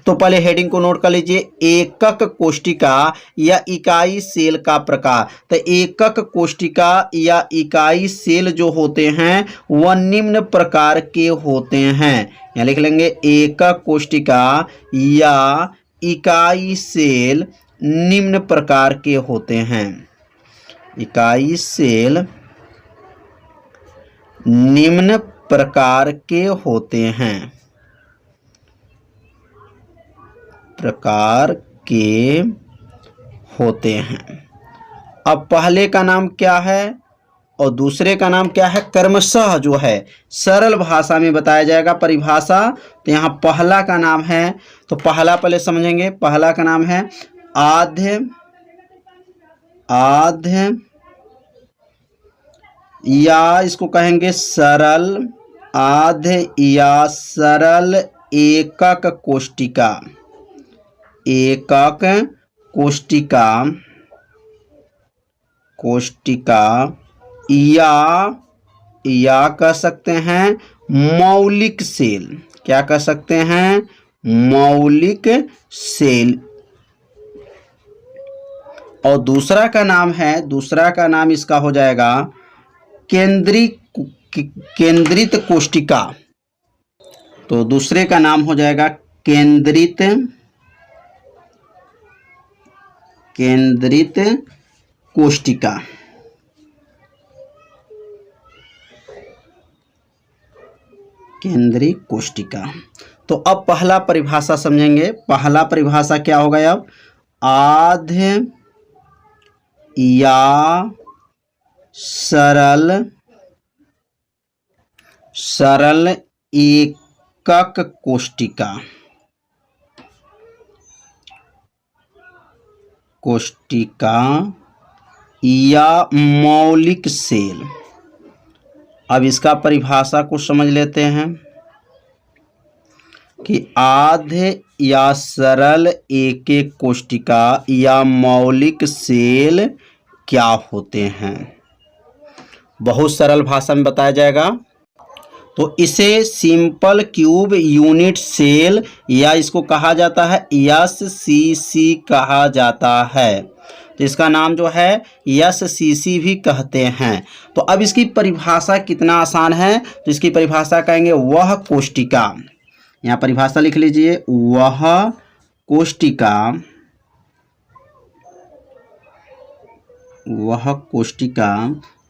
तो पहले हेडिंग को नोट कर लीजिए, एकक कोष्टिका या इकाई सेल का प्रकार। तो एकक कोष्टिका या इकाई सेल जो होते हैं वह निम्न प्रकार के होते हैं। यहाँ लिख लेंगे, एकक कोष्टिका या इकाई सेल निम्न प्रकार के होते हैं। इकाई सेल निम्न प्रकार के होते हैं, प्रकार के होते हैं। अब पहले का नाम क्या है और दूसरे का नाम क्या है, क्रमशः जो है सरल भाषा में बताया जाएगा परिभाषा। तो यहाँ पहला का नाम है, तो पहला पहले समझेंगे। पहला का नाम है आद्य या इसको कहेंगे सरल, आद्य या सरल एकक कोष्टिका। एकक कोष्टिका या कह सकते हैं मौलिक सेल। क्या कह सकते हैं, मौलिक सेल। और दूसरा का नाम है, दूसरा का नाम इसका हो जाएगा केंद्रित कोष्टिका। तो दूसरे का नाम हो जाएगा केंद्रित कोष्टिका। केंद्रित कोष्टिका। तो अब पहला परिभाषा समझेंगे। पहला परिभाषा क्या होगा, अब आद्य या सरल एकक कोष्टिका या मौलिक सेल। अब इसका परिभाषा को समझ लेते हैं कि आद्य या सरल एकक कोष्टिका या मौलिक सेल क्या होते हैं। बहुत सरल भाषा में बताया जाएगा। तो इसे सिंपल क्यूब यूनिट सेल या इसको कहा जाता है SCC कहा जाता है। तो इसका नाम जो है SCC भी कहते हैं। तो अब इसकी परिभाषा कितना आसान है, तो इसकी परिभाषा कहेंगे वह कोष्टिका। यहाँ परिभाषा लिख लीजिए, वह कोष्टिका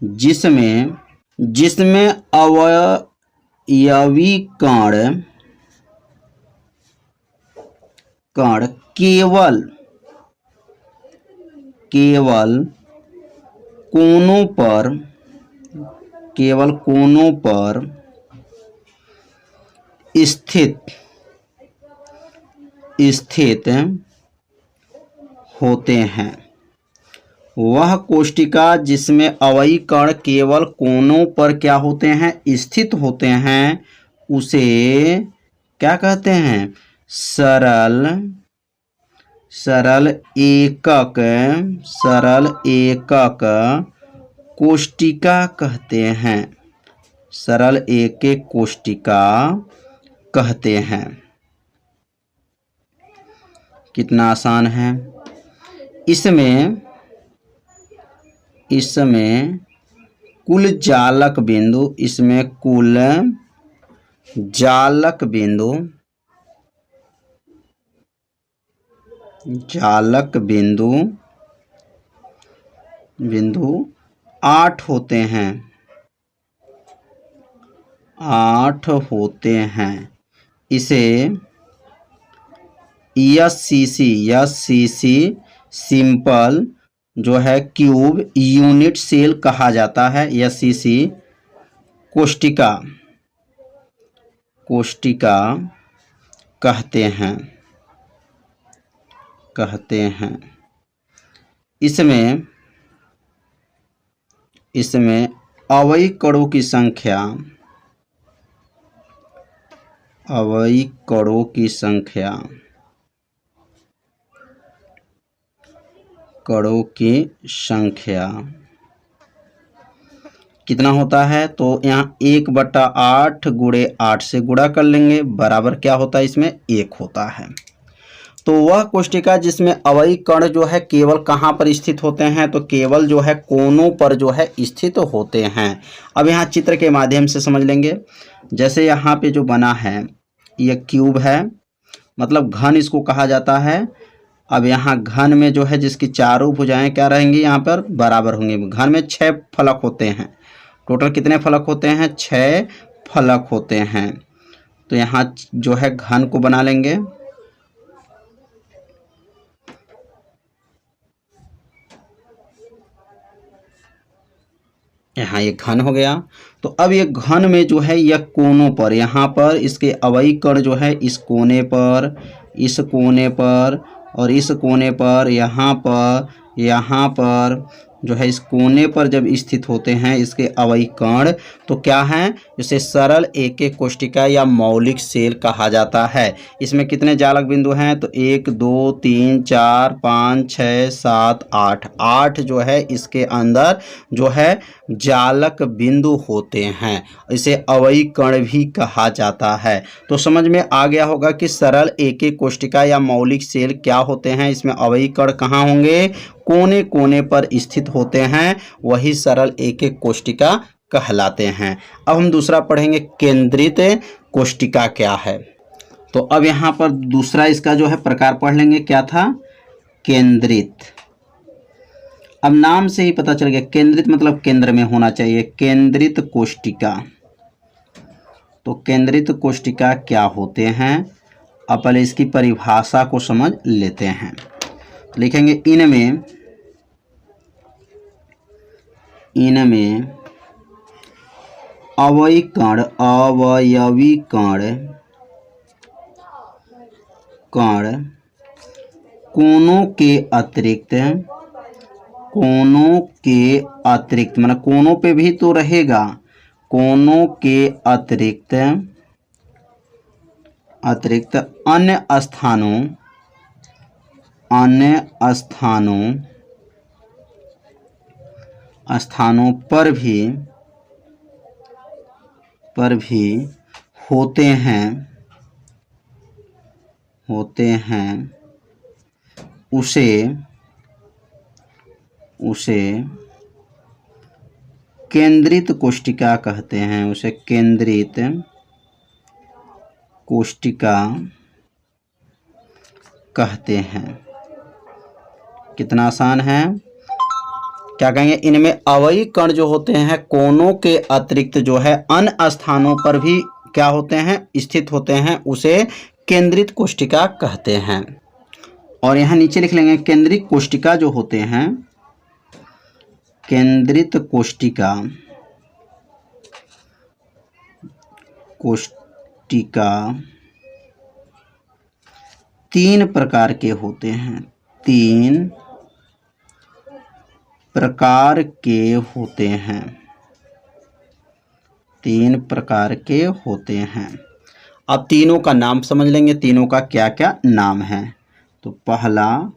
जिसमें अवयवी कण केवल कोनों पर स्थित होते हैं। वह कोष्टिका जिसमें अवयवी कण केवल कोनों पर क्या होते हैं, स्थित होते हैं, उसे क्या कहते हैं, सरल एकक कोष्टिका कहते हैं। सरल एकक कोष्टिका कहते हैं। कितना आसान है। इसमें कुल जालक बिंदु 8 होते हैं। 8 होते हैं। इसे SCC सिंपल जो है क्यूब यूनिट सेल कहा जाता है। SCC कोष्टिका कहते हैं। इसमें अवयवी कणों की संख्या कितना होता है, तो यहाँ 1/8 × 8 से गुणा कर लेंगे, बराबर क्या होता है, इसमें 1 होता है। तो वह कोशिका जिसमें अवयवी कण जो है केवल कहाँ पर स्थित होते हैं, तो केवल जो है कोनों पर जो है स्थित होते हैं। अब यहाँ चित्र के माध्यम से समझ लेंगे। जैसे यहाँ पे जो बना है ये क्यूब है, मतलब घन इसको कहा जाता है। अब यहाँ घन में जो है जिसकी चारों भुजाएं क्या रहेंगी, यहाँ पर बराबर होंगी। घन में 6 फलक होते हैं। टोटल कितने फलक होते हैं, 6 फलक होते हैं। तो यहाँ जो है घन को बना लेंगे। यहाँ ये घन हो गया। तो अब ये घन में जो है यह कोनों पर, यहाँ पर इसके अवयवी कण जो है इस कोने पर, इस कोने पर और इस कोने पर, यहाँ पर जो है इस कोने पर जब स्थित होते हैं इसके अवयवी कण, तो क्या है, इसे सरल एक कोशिका या मौलिक सेल कहा जाता है। इसमें कितने जालक बिंदु हैं, तो 1 2 3 4 5 6 7 8, 8 जो है इसके अंदर जो है जालक बिंदु होते हैं। इसे अवयवी कण भी कहा जाता है। तो समझ में आ गया होगा कि सरल एक कोशिका या मौलिक सेल क्या होते हैं। इसमें अवयवी कण कहाँ होंगे, कोने कोने पर स्थित होते हैं, वही सरल एक कोशिका कहलाते हैं। अब हम दूसरा पढ़ेंगे, केंद्रित कोशिका क्या है। तो अब यहाँ पर दूसरा इसका जो है प्रकार पढ़ लेंगे, क्या था, केंद्रित। अब नाम से ही पता चल गया, केंद्रित मतलब केंद्र में होना चाहिए, केंद्रित कोशिका। तो केंद्रित कोशिका क्या होते हैं, अब पहले इसकी परिभाषा को समझ लेते हैं। लिखेंगे, इनमें अवयवी कण कोनों के अतिरिक्त मतलब कोनों पे भी तो रहेगा, कोनों के अतिरिक्त अन्य स्थानों पर भी होते हैं, उसे केंद्रित कोशिका कहते हैं, उसे केंद्रित कोशिका कहते हैं। कितना आसान है। क्या कहेंगे, इनमें अवयवी कण जो होते हैं कोनों के अतिरिक्त जो है अन्य स्थानों पर भी क्या होते हैं, स्थित होते हैं, उसे केंद्रित कोशिका कहते हैं। और यहाँ नीचे लिख लेंगे, केंद्रित कोशिका जो होते हैं, केंद्रित कोशिका 3 प्रकार के होते हैं, 3 प्रकार के होते हैं, 3 प्रकार के होते हैं। अब तीनों का नाम समझ लेंगे, तीनों का क्या क्या नाम है। तो पहला,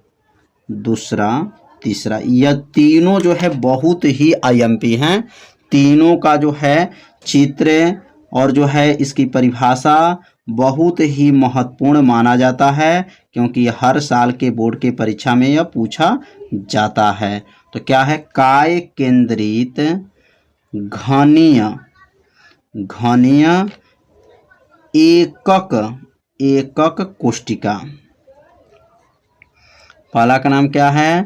दूसरा, तीसरा, यह तीनों जो है बहुत ही आईएमपी हैं। तीनों का जो है चित्र और जो है इसकी परिभाषा बहुत ही महत्वपूर्ण माना जाता है, क्योंकि हर साल के बोर्ड के परीक्षा में यह पूछा जाता है। तो क्या है, काय केंद्रित घनीय एकक कोशिका। पहला का नाम क्या है,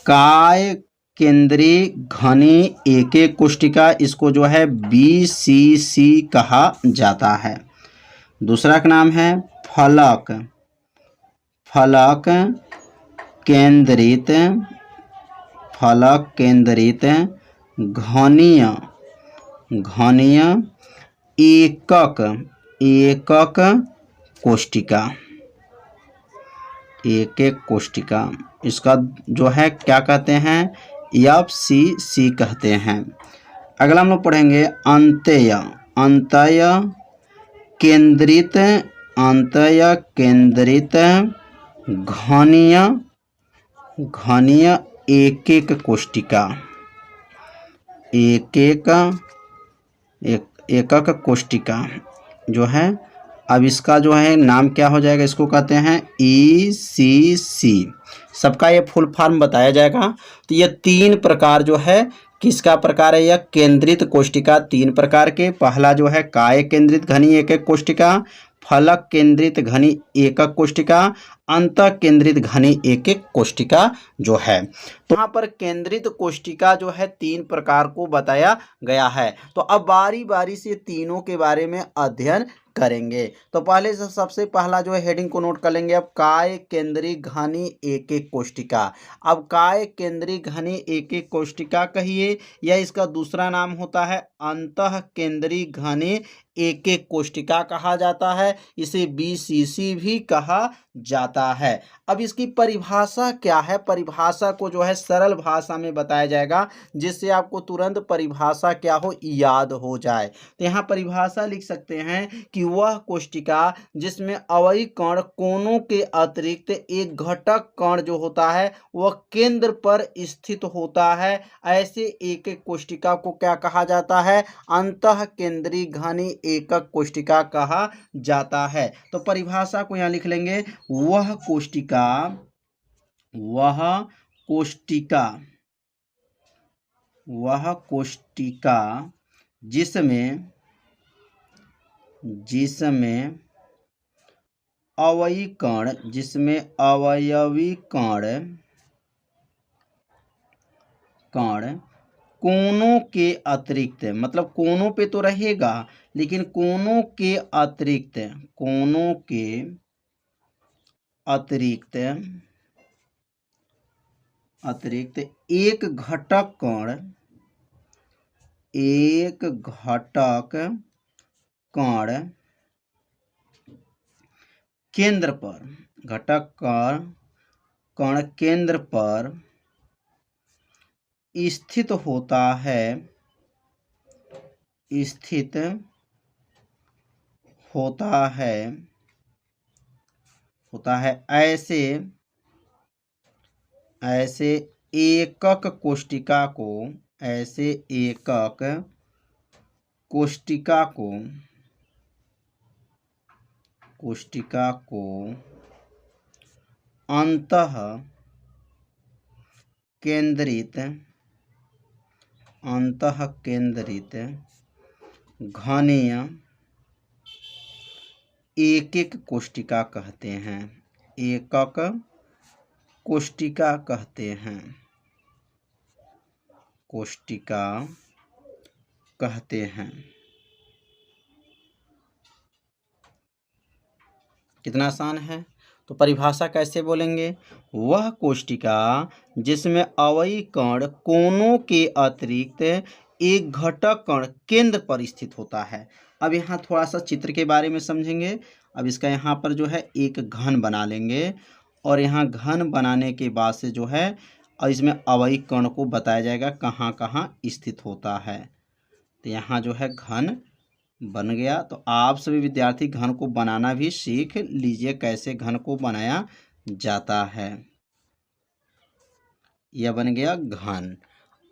काय केंद्रीय घनी एक कोशिका, इसको जो है BCC कहा जाता है। दूसरा का नाम है फलक केंद्रित घनीय एकक कोशिका, एक कोशिका, इसका जो है क्या कहते हैं, FCC कहते हैं। अगला हम लोग पढ़ेंगे अंतय केंद्रित घनीय एक कोशिका, एकक कोशिका जो है अब इसका जो है नाम क्या हो जाएगा, इसको कहते हैं ECC। सबका ये फुल फॉर्म बताया जाएगा। तो ये 3 प्रकार जो है, किसका प्रकार है, यह केंद्रित कोष्टिका 3 प्रकार के। पहला जो है काय केंद्रित घनी एकक कोष्टिका, फलक केंद्रित घनी एकक कोष्टिका, अंतः केंद्रित घनी एकक कोष्टिका जो है। तो यहाँ पर केंद्रित कोष्टिका जो है 3 प्रकार को बताया गया है। तो अब बारी बारी से तीनों के बारे में अध्ययन करेंगे। तो पहले से सबसे पहला जो है हेडिंग को नोट कर लेंगे। अब काय केंद्री घनी एकक कोष्टिका। अब काय केंद्री घनी एकक कोष्टिका कहिए, या इसका दूसरा नाम होता है अंतः केंद्री घनी एकक कोष्टिका कहा जाता है। इसे BCC भी कहा जाता है। अब इसकी परिभाषा क्या है, परिभाषा को जो है सरल भाषा में बताया जाएगा, जिससे आपको तुरंत परिभाषा क्या हो, याद हो जाए। तो यहाँ परिभाषा लिख सकते हैं कि वह कोष्टिका जिसमें अवयवी कण कोनों के अतिरिक्त एक घटक कण जो होता है वह केंद्र पर स्थित होता है, ऐसे एकक कोष्टिका को क्या कहा जाता है, अंतः केंद्री घनी एकक कोष्टिका कहा जाता है। तो परिभाषा को यहाँ लिख लेंगे। वह कोष्टिका जिसमें अवयवी कण कोनों के अतिरिक्त, मतलब कोनों पे तो रहेगा लेकिन कोनों के अतिरिक्त एक घटक कण केंद्र पर स्थित होता है, ऐसे एकक कोष्टिका को अंतः केंद्रित घनीय एकक कोष्टिका कहते हैं। एकक कोष्टिका कहते हैं। कितना आसान है। तो परिभाषा कैसे बोलेंगे, वह कोष्टिका जिसमें अवयवी कण कोनों के अतिरिक्त एक घटक कण केंद्र पर स्थित होता है। अब यहाँ थोड़ा सा चित्र के बारे में समझेंगे। अब इसका यहाँ पर जो है एक घन बना लेंगे, और यहाँ घन बनाने के बाद से जो है और इसमें अवयवी कण को बताया जाएगा कहाँ कहाँ स्थित होता है। तो यहाँ जो है घन बन गया। तो आप सभी विद्यार्थी घन को बनाना भी सीख लीजिए, कैसे घन को बनाया जाता है। यह बन गया घन।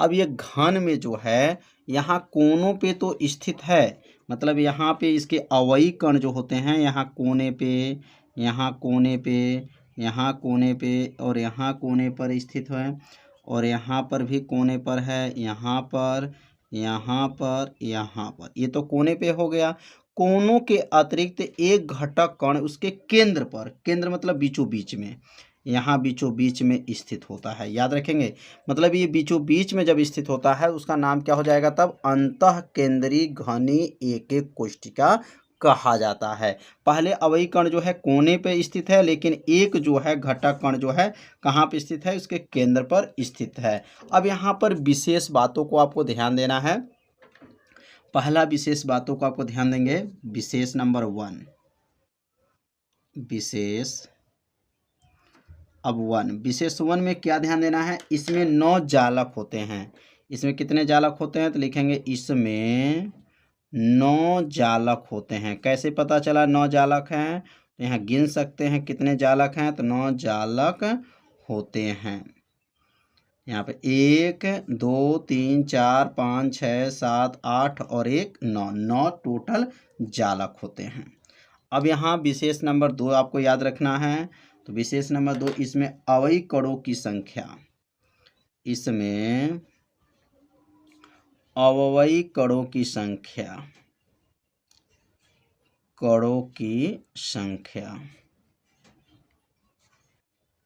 अब ये घन में जो है यहाँ कोनों पे तो स्थित है, मतलब यहाँ पे इसके अवयवी कण जो होते हैं यहाँ कोने पे, यहाँ कोने पे, यहाँ कोने पे और यहाँ कोने पर स्थित है, और यहाँ पर भी कोने पर है, यहाँ पर, यहाँ पर, यहाँ पर, ये तो कोने पे हो गया। कोनों के अतिरिक्त एक घटक कण उसके केंद्र पर, केंद्र मतलब बीचों बीच में, यहाँ बीचों बीच में स्थित होता है। याद रखेंगे, मतलब ये बीचों बीच में जब स्थित होता है उसका नाम क्या हो जाएगा, तब अंतः केंद्री घनी एकक कोष्टिका कहा जाता है। पहले अवयवी कण जो है कोने पे स्थित है, लेकिन एक जो है घटक कण जो है कहाँ पे स्थित है, उसके केंद्र पर स्थित है। अब यहाँ पर विशेष बातों को आपको ध्यान देना है। पहला विशेष बातों को आपको ध्यान देंगे, विशेष नंबर 1, विशेष। अब 1, विशेष 1 में क्या ध्यान देना है, इसमें 9 जालक होते हैं। इसमें कितने जालक होते हैं, तो लिखेंगे इसमें 9 जालक होते हैं। कैसे पता चला 9 जालक हैं, तो यहाँ गिन सकते हैं कितने जालक हैं, तो 9 जालक होते हैं। यहाँ पे 1 2 3 4 5 6 7 8 और 1 9 टोटल जालक होते हैं। अब यहाँ विशेष नंबर 2 आपको याद रखना है। तो विशेष नंबर 2, इसमें अवयवी कणों की संख्या, इसमें अवयवी कणों की संख्या, कणों की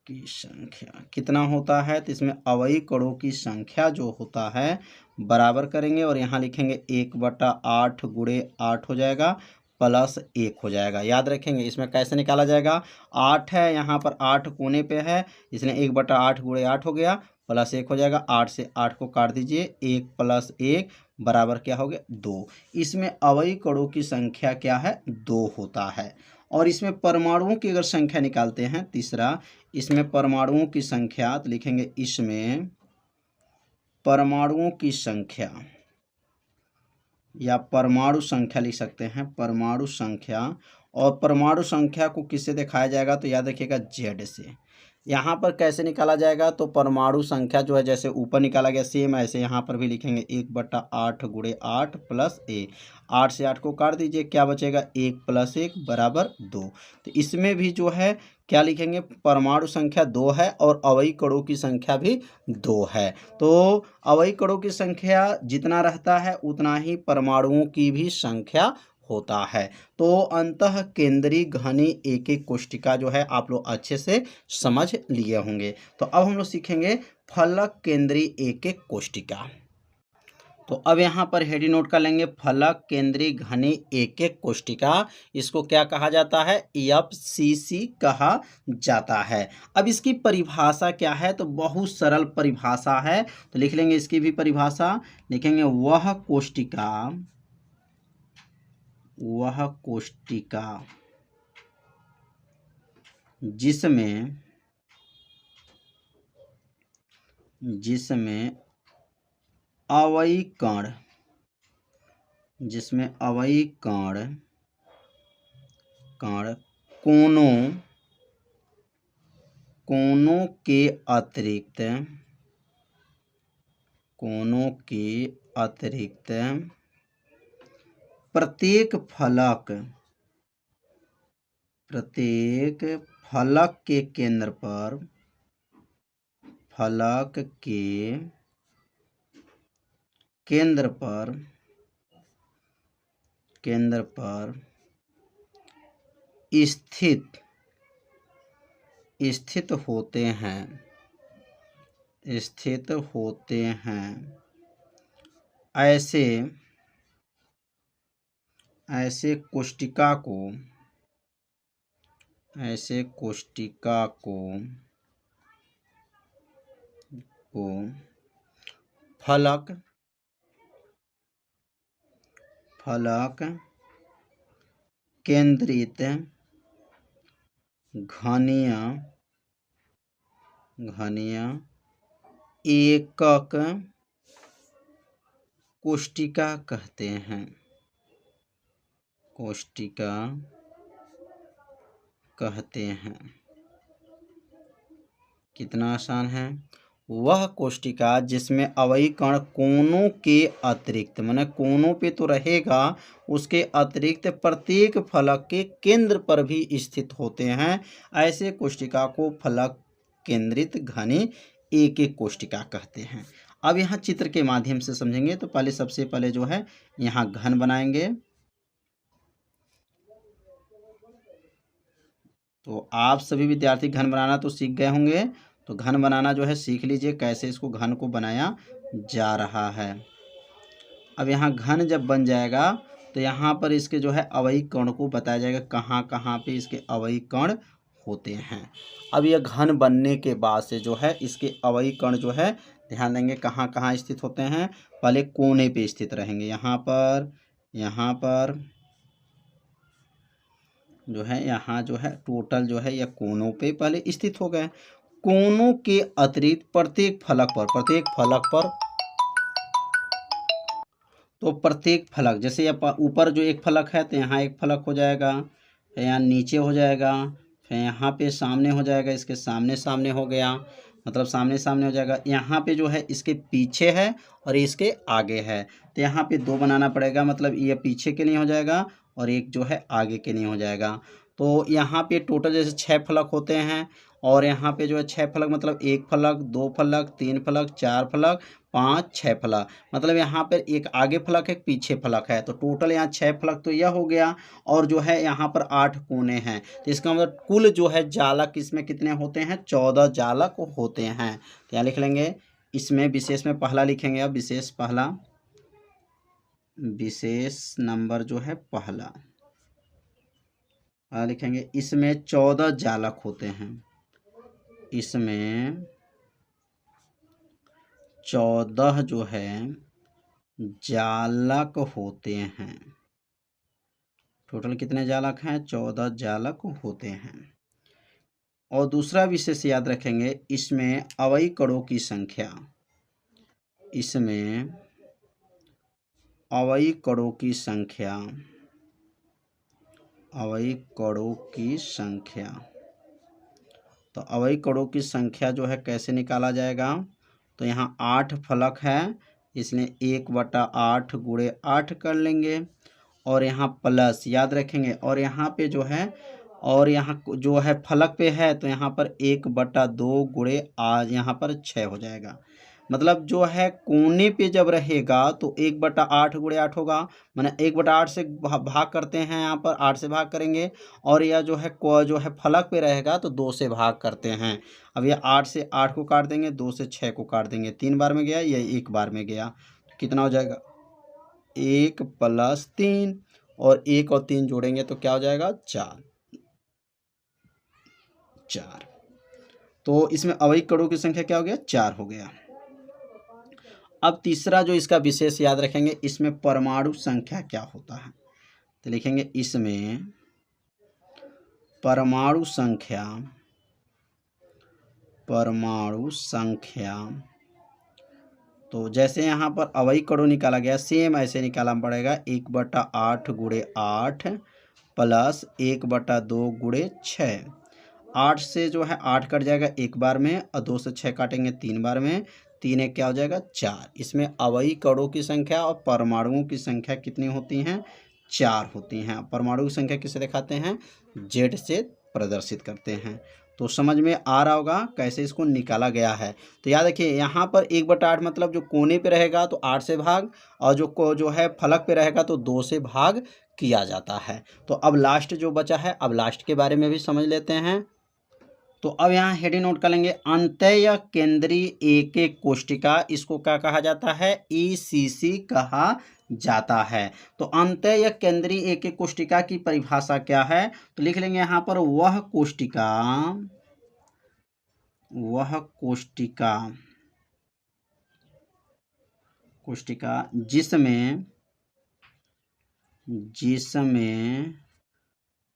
संख्या कितना होता है। तो इसमें अवयवी कणों की संख्या जो होता है बराबर करेंगे और यहाँ लिखेंगे 1/8 गुणे 8 हो जाएगा प्लस 1 हो जाएगा। याद रखेंगे इसमें कैसे निकाला जाएगा। 8 है यहाँ पर, 8 कोने पे है, इसलिए 1/8 गुणे 8 हो गया प्लस 1 हो जाएगा। 8 से 8 को काट दीजिए, 1 प्लस 1 बराबर क्या हो गया 2। इसमें अवयवी कणों की संख्या क्या है 2 होता है। और इसमें परमाणुओं की अगर संख्या निकालते हैं, तीसरा इसमें परमाणुओं की संख्या, तो लिखेंगे इसमें परमाणुओं की संख्या या परमाणु संख्या लिख सकते हैं, परमाणु संख्या। और परमाणु संख्या को किससे दिखाया जाएगा, तो याद रखिएगा Z से। यहाँ पर कैसे निकाला जाएगा, तो परमाणु संख्या जो है जैसे ऊपर निकाला गया सेम ऐसे यहाँ पर भी लिखेंगे 1/8 गुणे 8 प्लस 1। 8 से 8 को काट दीजिए, क्या बचेगा 1 प्लस 1 बराबर 2। तो इसमें भी जो है क्या लिखेंगे, परमाणु संख्या 2 है और अवयवी कणों की संख्या भी 2 है। तो अवयवी कणों की संख्या जितना रहता है उतना ही परमाणुओं की भी संख्या होता है। तो अंतः केंद्रीय घनी एक एक कोशिका जो है आप लोग अच्छे से समझ लिए होंगे। तो अब हम लोग सीखेंगे फलक केंद्रीय एक एक कोशिका। तो अब यहाँ पर हेडी नोट कर लेंगे, फलक केंद्रीय घनी एक एक कोशिका, इसको क्या कहा जाता है, FCC कहा जाता है। अब इसकी परिभाषा क्या है, तो बहुत सरल परिभाषा है। तो लिख लेंगे इसकी भी परिभाषा, लिखेंगे वह कोशिका जिसमें अवयवी कण कोनों के अतिरिक्त प्रत्येक फलक के केंद्र पर स्थित होते हैं ऐसे कोशिका को फलक केंद्रित घनीय एकक कोशिका कहते हैं। कितना आसान है। वह कोशिका जिसमें अवयवी कण कोनों के अतिरिक्त, माने कोनों पे तो रहेगा, उसके अतिरिक्त प्रत्येक फलक के केंद्र पर भी स्थित होते हैं, ऐसे कोशिका को फलक केंद्रित घनी एक एक कोशिका कहते हैं। अब यहाँ चित्र के माध्यम से समझेंगे। तो पहले सबसे पहले जो है यहाँ घन बनाएंगे। तो आप सभी विद्यार्थी घन बनाना तो सीख गए होंगे। तो घन बनाना जो है सीख लीजिए, कैसे इसको घन को बनाया जा रहा है। अब यहाँ घन जब बन जाएगा तो यहाँ पर इसके जो है अवयवी कण को बताया जाएगा कहाँ कहाँ पे इसके अवयवी कण होते हैं। अब यह घन बनने के बाद से जो है इसके अवयवी कण जो है ध्यान देंगे कहाँ कहाँ स्थित होते हैं। पहले कोने पे स्थित रहेंगे, यहाँ पर जो है, यहाँ जो है टोटल जो है यह कोनों पे पहले स्थित हो गए। कोनों के अतिरिक्त प्रत्येक फलक पर तो प्रत्येक फलक, जैसे ऊपर जो एक फलक है तो यहाँ एक फलक हो जाएगा, फिर यहाँ नीचे हो जाएगा, फिर यहाँ पे सामने हो जाएगा, इसके सामने हो गया, मतलब सामने हो जाएगा। यहाँ पे जो है इसके पीछे है और इसके आगे है, तो यहाँ पे 2 बनाना पड़ेगा, मतलब ये पीछे के लिए हो जाएगा और एक जो है आगे के नहीं हो जाएगा। तो यहाँ पे टोटल जैसे 6 फलक होते हैं और यहाँ पे जो है 6 फलक मतलब 1 फलक, 2 फलक, 3 फलक, 4 फलक, 5, 6 फलक, मतलब यहाँ पर एक आगे फलक है, एक पीछे फलक है। तो टोटल यहाँ 6 फलक तो यह हो गया और जो है यहाँ पर 8 कोने हैं। तो इसका मतलब कुल जो है जालक इसमें कितने होते हैं? 14 जालक होते हैं। तो यहाँ लिख लेंगे, इसमें विशेष में पहला लिखेंगे। अब विशेष पहला, विशेष नंबर जो है पहला लिखेंगे। इसमें 14 जालक होते हैं। इसमें 14 जो है जालक होते हैं। टोटल कितने जालक हैं? 14 जालक होते हैं। और दूसरा विशेष याद रखेंगे, इसमें अवयवी कणों की संख्या, इसमें अवयवी कणों की संख्या, अवयवी कणों की संख्या। तो अवयवी कणों की संख्या जो है कैसे निकाला जाएगा? तो यहाँ 8 फलक है, इसलिए 1/8 गुणे 8 कर लेंगे और यहाँ प्लस याद रखेंगे। और यहाँ पे जो है, और यहाँ जो है फलक पे है तो यहाँ पर 1/2 गुणे आज यहाँ पर 6 हो जाएगा। मतलब जो है कोने पे जब रहेगा तो 1/8 गुणे 8 होगा, माने 1/8 से भाग करते हैं, यहाँ पर 8 से भाग करेंगे। और यह जो है फलक पे रहेगा तो 2 से भाग करते हैं। अब ये 8 से 8 को काट देंगे, 2 से 6 को काट देंगे, 3 बार में गया, ये 1 बार में गया। तो कितना हो जाएगा? 1 + 3 और 1 और 3 जोड़ेंगे तो क्या हो जाएगा? 4। तो इसमें अवयवी कणों की संख्या क्या हो गया? 4 हो गया। अब तीसरा जो इसका विशेष याद रखेंगे, इसमें परमाणु संख्या क्या होता है? तो लिखेंगे इसमें परमाणु संख्या, परमाणु संख्या। तो जैसे यहाँ पर अवयवी कणों निकाला गया, सेम ऐसे निकालना पड़ेगा। 1/8 गुणे 8 प्लस 1/2 गुणे 6। 8 से जो है 8 कट जाएगा 1 बार में, और 2 से 6 काटेंगे 3 बार में, 3 1 क्या हो जाएगा? 4। इसमें अवयवी कणों की संख्या और परमाणुओं की संख्या कितनी होती हैं? 4 होती हैं। परमाणु की संख्या किसे दिखाते हैं? Z से प्रदर्शित करते हैं। तो समझ में आ रहा होगा कैसे इसको निकाला गया है। तो याद रखिए, यहाँ पर 1/8 मतलब जो कोने पे रहेगा तो 8 से भाग, और जो है फलक पे रहेगा तो 2 से भाग किया जाता है। तो अब लास्ट जो बचा है, अब लास्ट के बारे में भी समझ लेते हैं। तो अब यहाँ हेडिंग नोट कर लेंगे, अंत्य केंद्रीय एक कोशिका, इसको क्या कहा जाता है? ECC कहा जाता है। तो अंत्य केंद्रीय एक कोशिका की परिभाषा क्या है? तो लिख लेंगे यहाँ पर, वह कोशिका, वह कोशिका जिसमें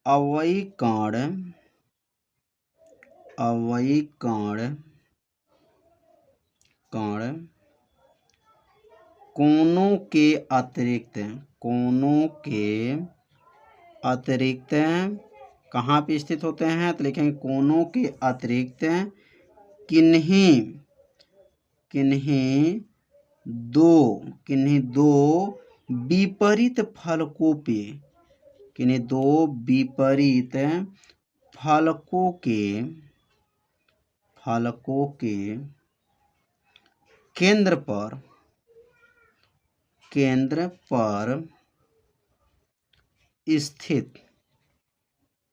अवयवी कण कोनों के अतिरिक्त कहाँ पे स्थित होते हैं? तो लिखेंगे कोनों के अतिरिक्त किन्हीं दो विपरीत फलकों पे, किन्हीं दो विपरीत फलकों के केंद्र पर स्थित होते हैं।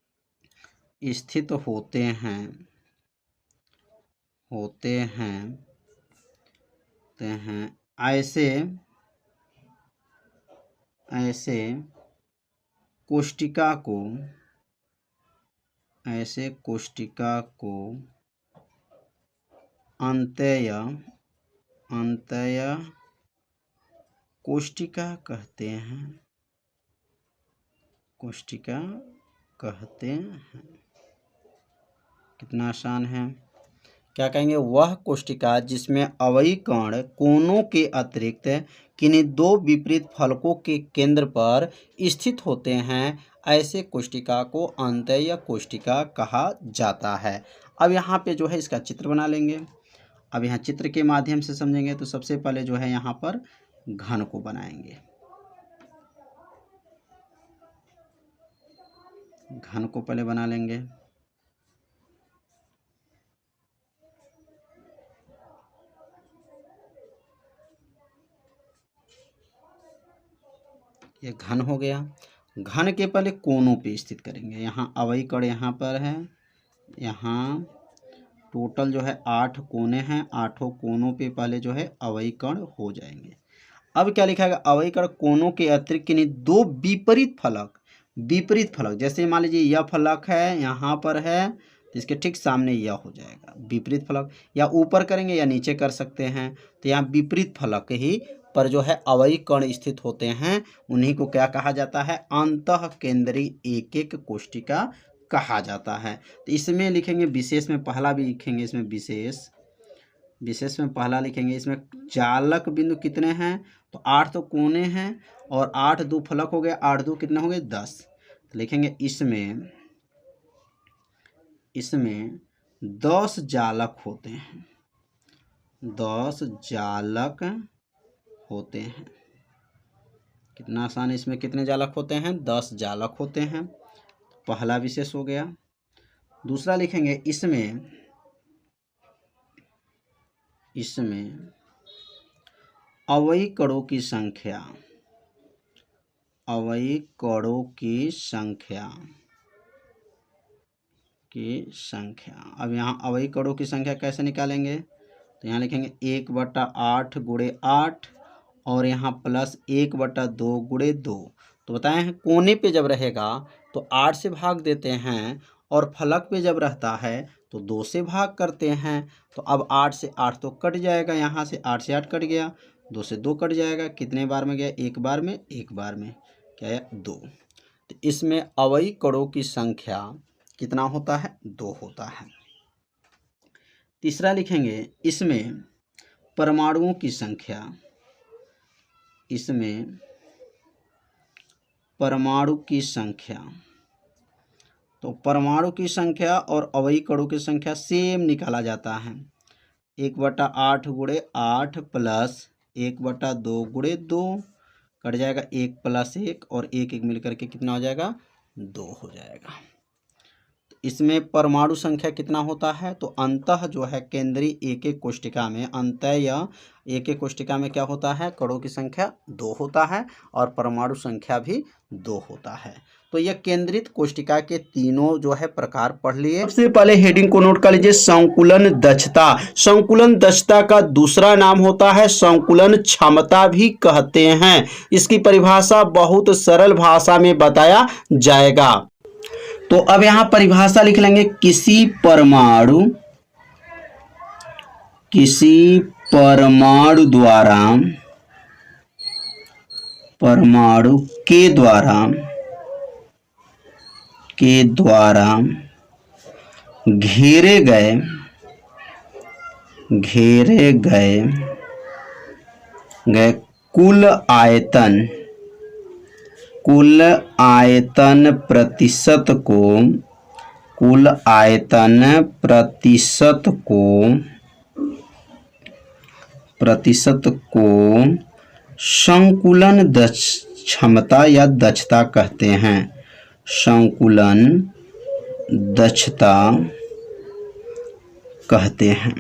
ऐसे कोशिका को अंत्य कोशिका कहते हैं। कितना आसान है। क्या कहेंगे? वह कोशिका जिसमें अवयवी कण कोनों के अतिरिक्त किन्हीं दो विपरीत फलकों के केंद्र पर स्थित होते हैं, ऐसे कोशिका को अंत्य कोशिका कहा जाता है। अब यहाँ पे जो है इसका चित्र बना लेंगे। अब यहाँ चित्र के माध्यम से समझेंगे। तो सबसे पहले जो है यहाँ पर घन को बनाएंगे। घन को पहले बना लेंगे। ये घन हो गया। घन के पहले कोनों पे स्थित करेंगे। यहाँ अवयवी कण यहाँ पर है, यहाँ टोटल जो है 8 कोने हैं, 8 कोनों पे पहले जो है अवयवी कण हो जाएंगे। अब क्या लिखा है, अवयवी कण कोनों के अतिरिक्त किन्हीं दो विपरीत फलक, जैसे मान लीजिए यह फलक है यहाँ पर है, तो इसके ठीक सामने यह हो जाएगा विपरीत फलक, या ऊपर करेंगे या नीचे कर सकते हैं। तो यहाँ विपरीत फलक ही पर जो है अवयवी कण स्थित होते हैं, उन्हीं को क्या कहा जाता है, अंतः केंद्रीय एक एक कोशिका कहा जाता है। तो इसमें लिखेंगे विशेष में पहला भी लिखेंगे, इसमें विशेष में पहला लिखेंगे। इसमें चालक बिंदु कितने हैं, तो 8 तो कोने हैं और 8 2 फलक हो गए, 8 2 कितने हो गए 10। तो लिखेंगे इसमें 10 जालक होते हैं, 10 जालक होते हैं। कितना आसान है, इसमें कितने जालक होते हैं, 10 जालक होते हैं। पहला विशेष हो गया। दूसरा लिखेंगे इसमें अवयवी कणों की संख्या, अवयवी कणों की संख्या। अब यहाँ अवयवी कणों की संख्या कैसे निकालेंगे, तो यहाँ लिखेंगे 1/8 × 8 और यहाँ प्लस 1/2 × 2। तो बताए हैं कोने पे जब रहेगा तो 8 से भाग देते हैं और फलक पे जब रहता है तो 2 से भाग करते हैं। तो अब 8 से 8 तो कट जाएगा, यहाँ से 8 से 8 कट गया, 2 से 2 कट जाएगा। कितने बार में गया, एक बार में क्या है 2। तो इसमें अवयवी कणों की संख्या कितना होता है, 2 होता है। तीसरा लिखेंगे इसमें परमाणुओं की संख्या, इसमें परमाणु की संख्या। तो परमाणु की संख्या और अवयवी कणों की संख्या सेम निकाला जाता है। 1/8 × 8 प्लस 1/2 × 2 कट जाएगा, 1 + 1 और 1 मिलकर के कितना हो जाएगा, 2 हो जाएगा। इसमें परमाणु संख्या कितना होता है, तो अंतः जो है केंद्रीय एक एक कोशिका में, अंतः या एक एक कोशिका में क्या होता है, कणों की संख्या 2 होता है और परमाणु संख्या भी 2 होता है। तो यह केंद्रित कोशिका के तीनों जो है प्रकार पढ़ लिए। सबसे पहले हेडिंग को नोट कर लीजिए, संकुलन दक्षता। संकुलन दक्षता का दूसरा नाम होता है संकुलन क्षमता भी कहते हैं। इसकी परिभाषा बहुत सरल भाषा में बताया जाएगा। तो अब यहां परिभाषा लिख लेंगे, किसी परमाणु के द्वारा घेरे गए कुल आयतन प्रतिशत को संकुलन क्षमता या दक्षता कहते हैं। संकुलन दक्षता कहते हैं।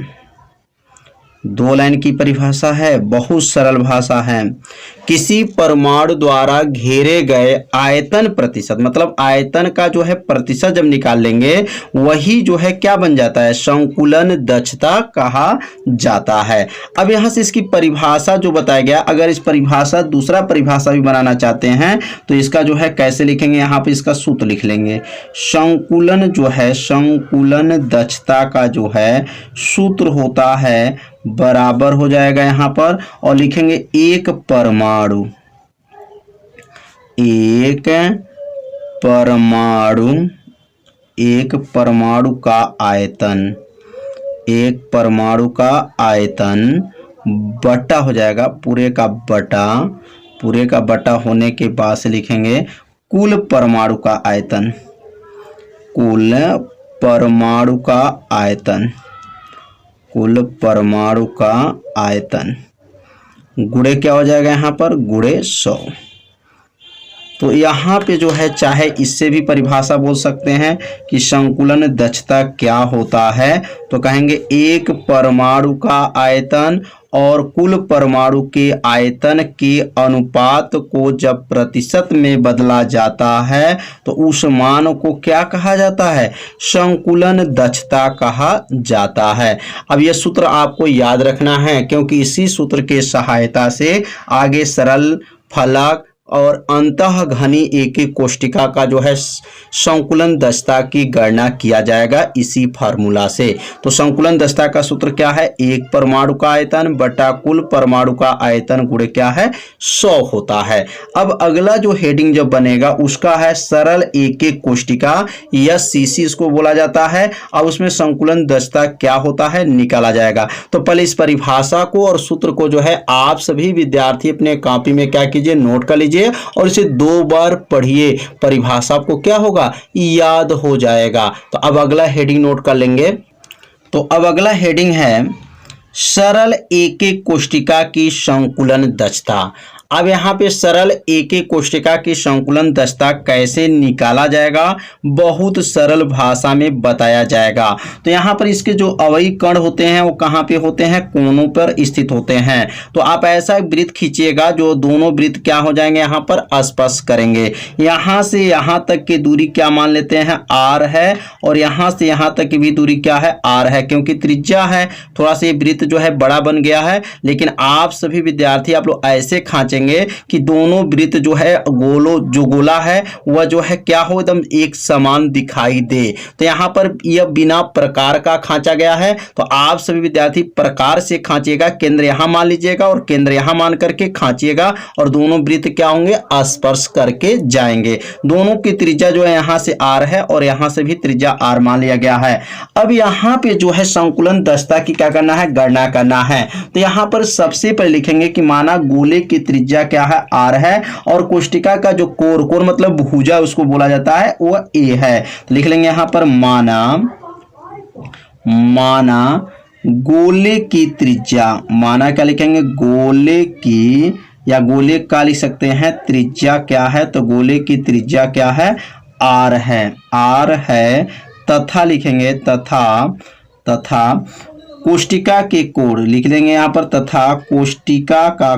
2 लाइन की परिभाषा है, बहुत सरल भाषा है। किसी परमाणु द्वारा घेरे गए आयतन प्रतिशत, मतलब आयतन का जो है प्रतिशत जब निकाल लेंगे वही जो है क्या बन जाता है, संकुलन दक्षता कहा जाता है। अब यहाँ से इसकी परिभाषा जो बताया गया, अगर इस परिभाषा दूसरा परिभाषा भी बनाना चाहते हैं तो इसका जो है कैसे लिखेंगे, यहाँ पे इसका सूत्र लिख लेंगे। संकुलन जो है, संकुलन दक्षता का जो है सूत्र होता है बराबर हो जाएगा यहाँ पर, और लिखेंगे एक परमाणु का आयतन बटा हो जाएगा, पूरे का बटा होने के बाद से लिखेंगे कुल परमाणु का आयतन गुणे क्या हो जाएगा यहाँ पर, गुणे 100। तो यहाँ पे जो है चाहे इससे भी परिभाषा बोल सकते हैं कि संकुलन दक्षता क्या होता है, तो कहेंगे एक परमाणु का आयतन और कुल परमाणु के आयतन के अनुपात को जब प्रतिशत में बदला जाता है तो उस मान को क्या कहा जाता है, संकुलन दक्षता कहा जाता है। अब यह सूत्र आपको याद रखना है, क्योंकि इसी सूत्र के सहायता से आगे सरल फलक और अंतः घनी एक एक कोष्टिका का जो है संकुलन दक्षता की गणना किया जाएगा इसी फार्मूला से। तो संकुलन दक्षता का सूत्र क्या है, एक परमाणु का आयतन बटा कुल परमाणु का आयतन गुणे क्या है, 100 होता है। अब अगला जो हेडिंग जब बनेगा उसका है सरल एक एक कोष्टिका, SCC इसको बोला जाता है। अब उसमें संकुलन दक्षता क्या होता है निकाला जाएगा। तो पहले इस परिभाषा को और सूत्र को जो है आप सभी विद्यार्थी अपने कॉपी में क्या कीजिए, नोट कर लीजिए और इसे 2 बार पढ़िए, परिभाषा आपको क्या होगा, याद हो जाएगा। तो अब अगला हेडिंग नोट कर लेंगे। तो अब अगला हेडिंग है सरल एक एक कोष्टिका की संकुलन दक्षता। अब यहाँ पे सरल एक एक कोष्टिका की संकुलन दक्षता कैसे निकाला जाएगा, बहुत सरल भाषा में बताया जाएगा। तो यहाँ पर इसके जो अवयवी कण होते हैं वो कहाँ पे होते हैं, कोनों पर स्थित होते हैं। तो आप ऐसा वृत्त खींचिएगा जो दोनों वृत्त क्या हो जाएंगे, यहाँ पर स्पर्श करेंगे। यहाँ से यहाँ तक की दूरी क्या मान लेते हैं, r है, और यहाँ से यहाँ तक की भी दूरी क्या है, r है। क्योंकि त्रिज्या है, थोड़ा सा ये वृत्त जो है बड़ा बन गया है, लेकिन आप सभी विद्यार्थी आप लोग ऐसे खांचेंगे कि दोनों वृत्त जो है गोला है वह जो है क्या हो, एकदम एक समान दिखाई दे। तो यहाँ पर यह बिना प्रकार का खांचा गया है, तो आप सभी विद्यार्थी प्रकार से खांचिएगा। केंद्र यहाँ मान लीजिएगा और केंद्र यहाँ मान करके खांचिएगा और दोनों वृत्त क्या होंगे, स्पर्श करके जाएंगे। दोनों की त्रिज्या जो है यहाँ से r है और यहाँ से भी त्रिज्या r मान लिया गया है। अब यहाँ पे जो है संकुलन दक्षता की क्या करना है, गणना करना है। तो यहाँ पर सबसे पहले लिखेंगे कि माना गोले की त्रिज्या क्या है, r है, और कोष्टिका का जो कोर मतलब भुजा उसको बोला जाता है वो a है। तो लिख लेंगे यहाँ पर माना गोले की त्रिज्या, माना क्या लिखेंगे, गोले की, या गोले का लिख सकते हैं त्रिज्या क्या है, तो गोले की त्रिज्या क्या है, r है, तथा लिखेंगे तथा कोष्टिका के कोण लिख देंगे यहाँ पर, तथा कोष्टिका का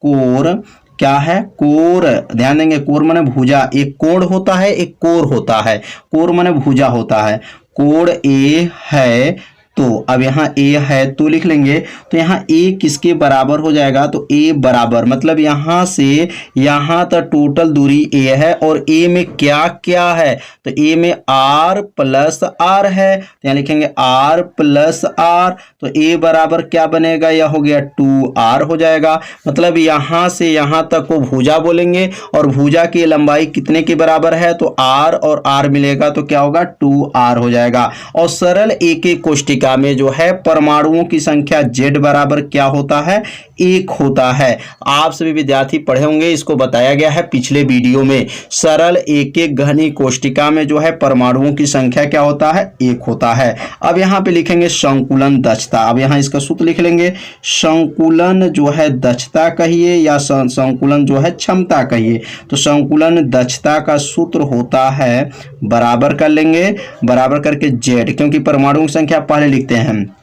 कोण क्या है, कोर, ध्यान देंगे कोर माने भुजा, एक कोण होता है एक कोर होता है, कोर माने भुजा होता है, कोण a है। तो अब यहाँ a है तो लिख लेंगे, तो यहाँ a किसके बराबर हो जाएगा, तो a बराबर मतलब यहाँ से यहाँ तक टोटल दूरी a है, और a में क्या क्या है, तो a में r प्लस r है, तो यहाँ लिखेंगे r प्लस r, तो a बराबर क्या बनेगा, यह हो गया 2r हो जाएगा। मतलब यहाँ से यहाँ तक को भुजा बोलेंगे और भुजा की लंबाई कितने के बराबर है, तो r और r मिलेगा तो क्या होगा, 2r हो जाएगा। और सरल एक एक कोष्टिका में जो है परमाणुओं की संख्या Z बराबर क्या होता है, 1 होता है। आप सभी विद्यार्थी पढ़े होंगे, इसको बताया गया है पिछले वीडियो में। सरल एक एक घनी कोष्टिका में जो है परमाणुओं की संख्या क्या होता है, 1 होता है। अब यहाँ पे लिखेंगे संकुलन दक्षता। अब यहाँ इसका सूत्र लिख लेंगे, संकुलन जो है दक्षता कहिए या संकुलन जो है क्षमता कहिए, तो संकुलन दक्षता का सूत्र होता है, बराबर कर लेंगे, बराबर करके Z, क्योंकि परमाणुओं की संख्या पहले लिखते हैं।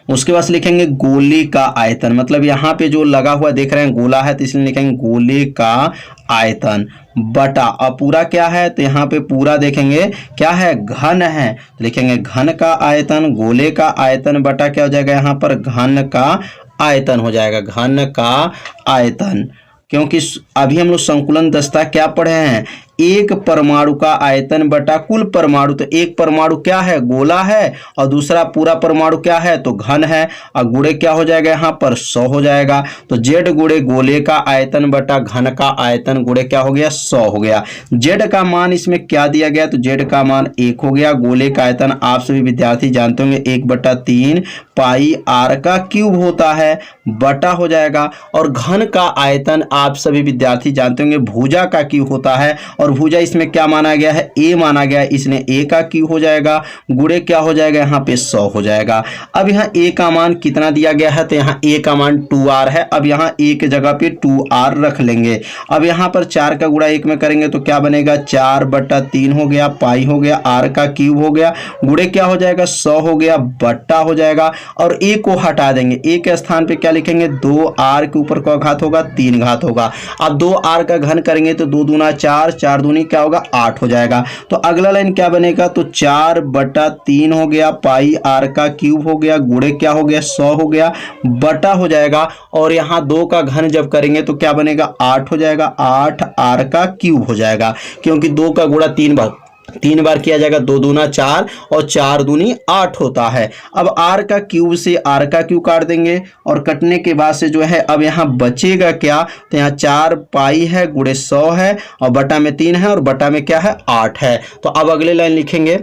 उसके बाद लिखेंगे गोले का आयतन, मतलब यहाँ पे जो लगा हुआ देख रहे हैं गोला है, तो इसलिए लिखेंगे गोले का आयतन बटा, अब पूरा क्या है, तो यहाँ पे पूरा देखेंगे क्या है, घन है, तो लिखेंगे घन का आयतन, गोले का आयतन बटा क्या हो जाएगा, यहाँ पर घन का आयतन हो जाएगा, घन का आयतन। क्योंकि अभी हम लोग संकुलन दक्षता क्या पढ़े हैं, एक परमाणु का आयतन बटा कुल परमाणु। तो एक परमाणु क्या है, गोला है, और दूसरा पूरा परमाणु क्या है, तो घन है, और गुणे क्या हो जाएगा, यहाँ पर 100 हो जाएगा। तो Z गुणे गोले का आयतन बटा घन का आयतन गुणे क्या हो गया, 100 हो गया। Z का मान इसमें क्या दिया गया, तो Z का मान 1 हो गया। गोले का आयतन आप सभी विद्यार्थी जानते होंगे 1/3 पाई r का क्यूब होता है, बटा हो जाएगा। और घन का आयतन आप सभी विद्यार्थी जानते होंगे भुजा का क्यूब होता है, और और भुजा इसमें क्या माना गया है, ए माना गया है, इसने ए का क्यूब हो जाएगा, गुणे क्या हो जाएगा यहाँ पे 100 हो जाएगा। अब यहाँ ए का मान कितना दिया गया है, तो यहाँ ए का मान 2r है। अब यहाँ ए के जगह पे 2r रख लेंगे। अब यहाँ पर 4 का गुणा 1 में करेंगे तो क्या बनेगा, 4/3 हो गया, पाई हो गया, r का क्यूब हो गया, गुणे क्या हो जाएगा 100 हो गया, बट्टा हो जाएगा। और ए को हटा देंगे, ए के स्थान पे क्या लिखेंगे, 2r के ऊपर का घात होगा 3 घात होगा। अब 2r का घन करेंगे तो 2 दूना 4, 4 दूनी क्या होगा 8 हो जाएगा। तो अगला लाइन क्या बनेगा, तो 4/3 हो गया, पाई r का क्यूब हो गया, गुणे क्या हो गया 100 हो गया, बटा हो जाएगा। और यहाँ 2 का घन जब करेंगे तो क्या बनेगा 8 हो जाएगा, 8r का क्यूब हो जाएगा, क्योंकि 2 का गुणा 3 बार किया जाएगा, 2 दूना 4 और 4 दूनी 8 होता है। अब r का क्यूब से r का क्यूब काट देंगे और कटने के बाद से जो है अब यहाँ बचेगा क्या, तो यहाँ 4 पाई है, गुणे 100 है और बटा में 3 है और बटा में क्या है 8 है। तो अब अगले लाइन लिखेंगे,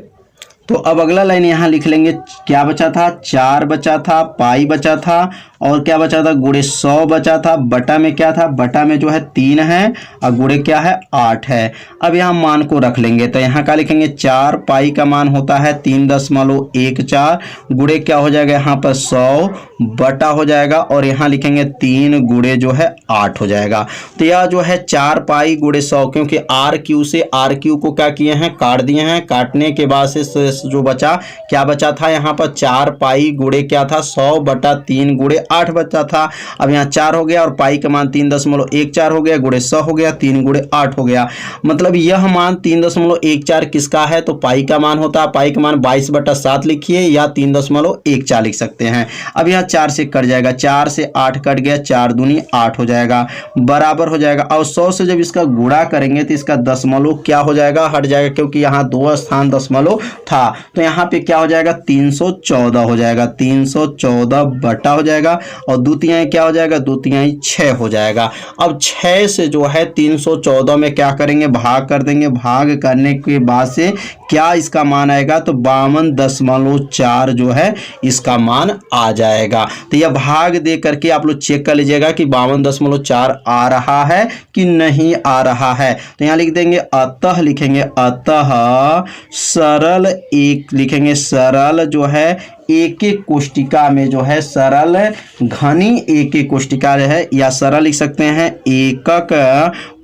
तो अब अगला लाइन यहाँ लिख लेंगे, क्या बचा था 4 बचा था, पाई बचा था और क्या बचा था, गुणे 100 बचा था, बटा में क्या था, बटा में जो है 3 है और गुणे क्या है 8 है। अब यहाँ मान को रख लेंगे, तो यहाँ क्या लिखेंगे, 4 पाई का मान होता है 3.14, गुणे क्या हो जाएगा यहाँ पर 100 बटा हो जाएगा और यहाँ लिखेंगे 3 गुणे जो है 8 हो जाएगा। तो यह जो है 4 पाई गुणे 100, क्योंकि आर क्यू से आर क्यू को क्या किए हैं, काट दिए हैं। काटने के बाद से जो बचा, क्या बचा था यहाँ पर 4 पाई गुणे क्या था 100/3 गुणे 8 बचा था। अब यहाँ 4 हो गया और पाई का मान 3.14 हो गया, गुणे 100 हो गया, 3 गुणे 8 हो गया। मतलब यह मान 3.14 किसका है, तो पाई का मान होता है। पाई का मान 22/7 लिखिए या 3.14 लिख सकते हैं। अब यहाँ 4 से कट जाएगा, 4 से 8 कट गया, 4 दूनी 8 हो जाएगा, बराबर हो जाएगा। और 100 से जब इसका गुणा करेंगे तो इसका दशमलव क्या हो जाएगा, हट जाएगा, क्योंकि यहाँ 2 स्थान दशमलव था। तो यहाँ पे क्या हो जाएगा 314 हो जाएगा, 314 बटा हो जाएगा और द्वितीयां क्या हो जाएगा, द्वितीयां 6 हो जाएगा। अब 6 से जो है 314 में क्या करेंगे, भाग कर देंगे। भाग करने के बाद से क्या इसका मान आएगा, तो 52.4 जो है इसका मान आ जाएगा। तो यह भाग दे करके आप लोग चेक कर लीजिएगा कि 52.4 आ रहा है कि नहीं आ रहा है। तो यहाँ लिख देंगे अतः, लिखेंगे अतः सरल एक, लिखेंगे सरल जो है एक एक कोष्टिका में जो है सरल घनी एक एक कोष्टिका है, या सरल लिख सकते हैं एकक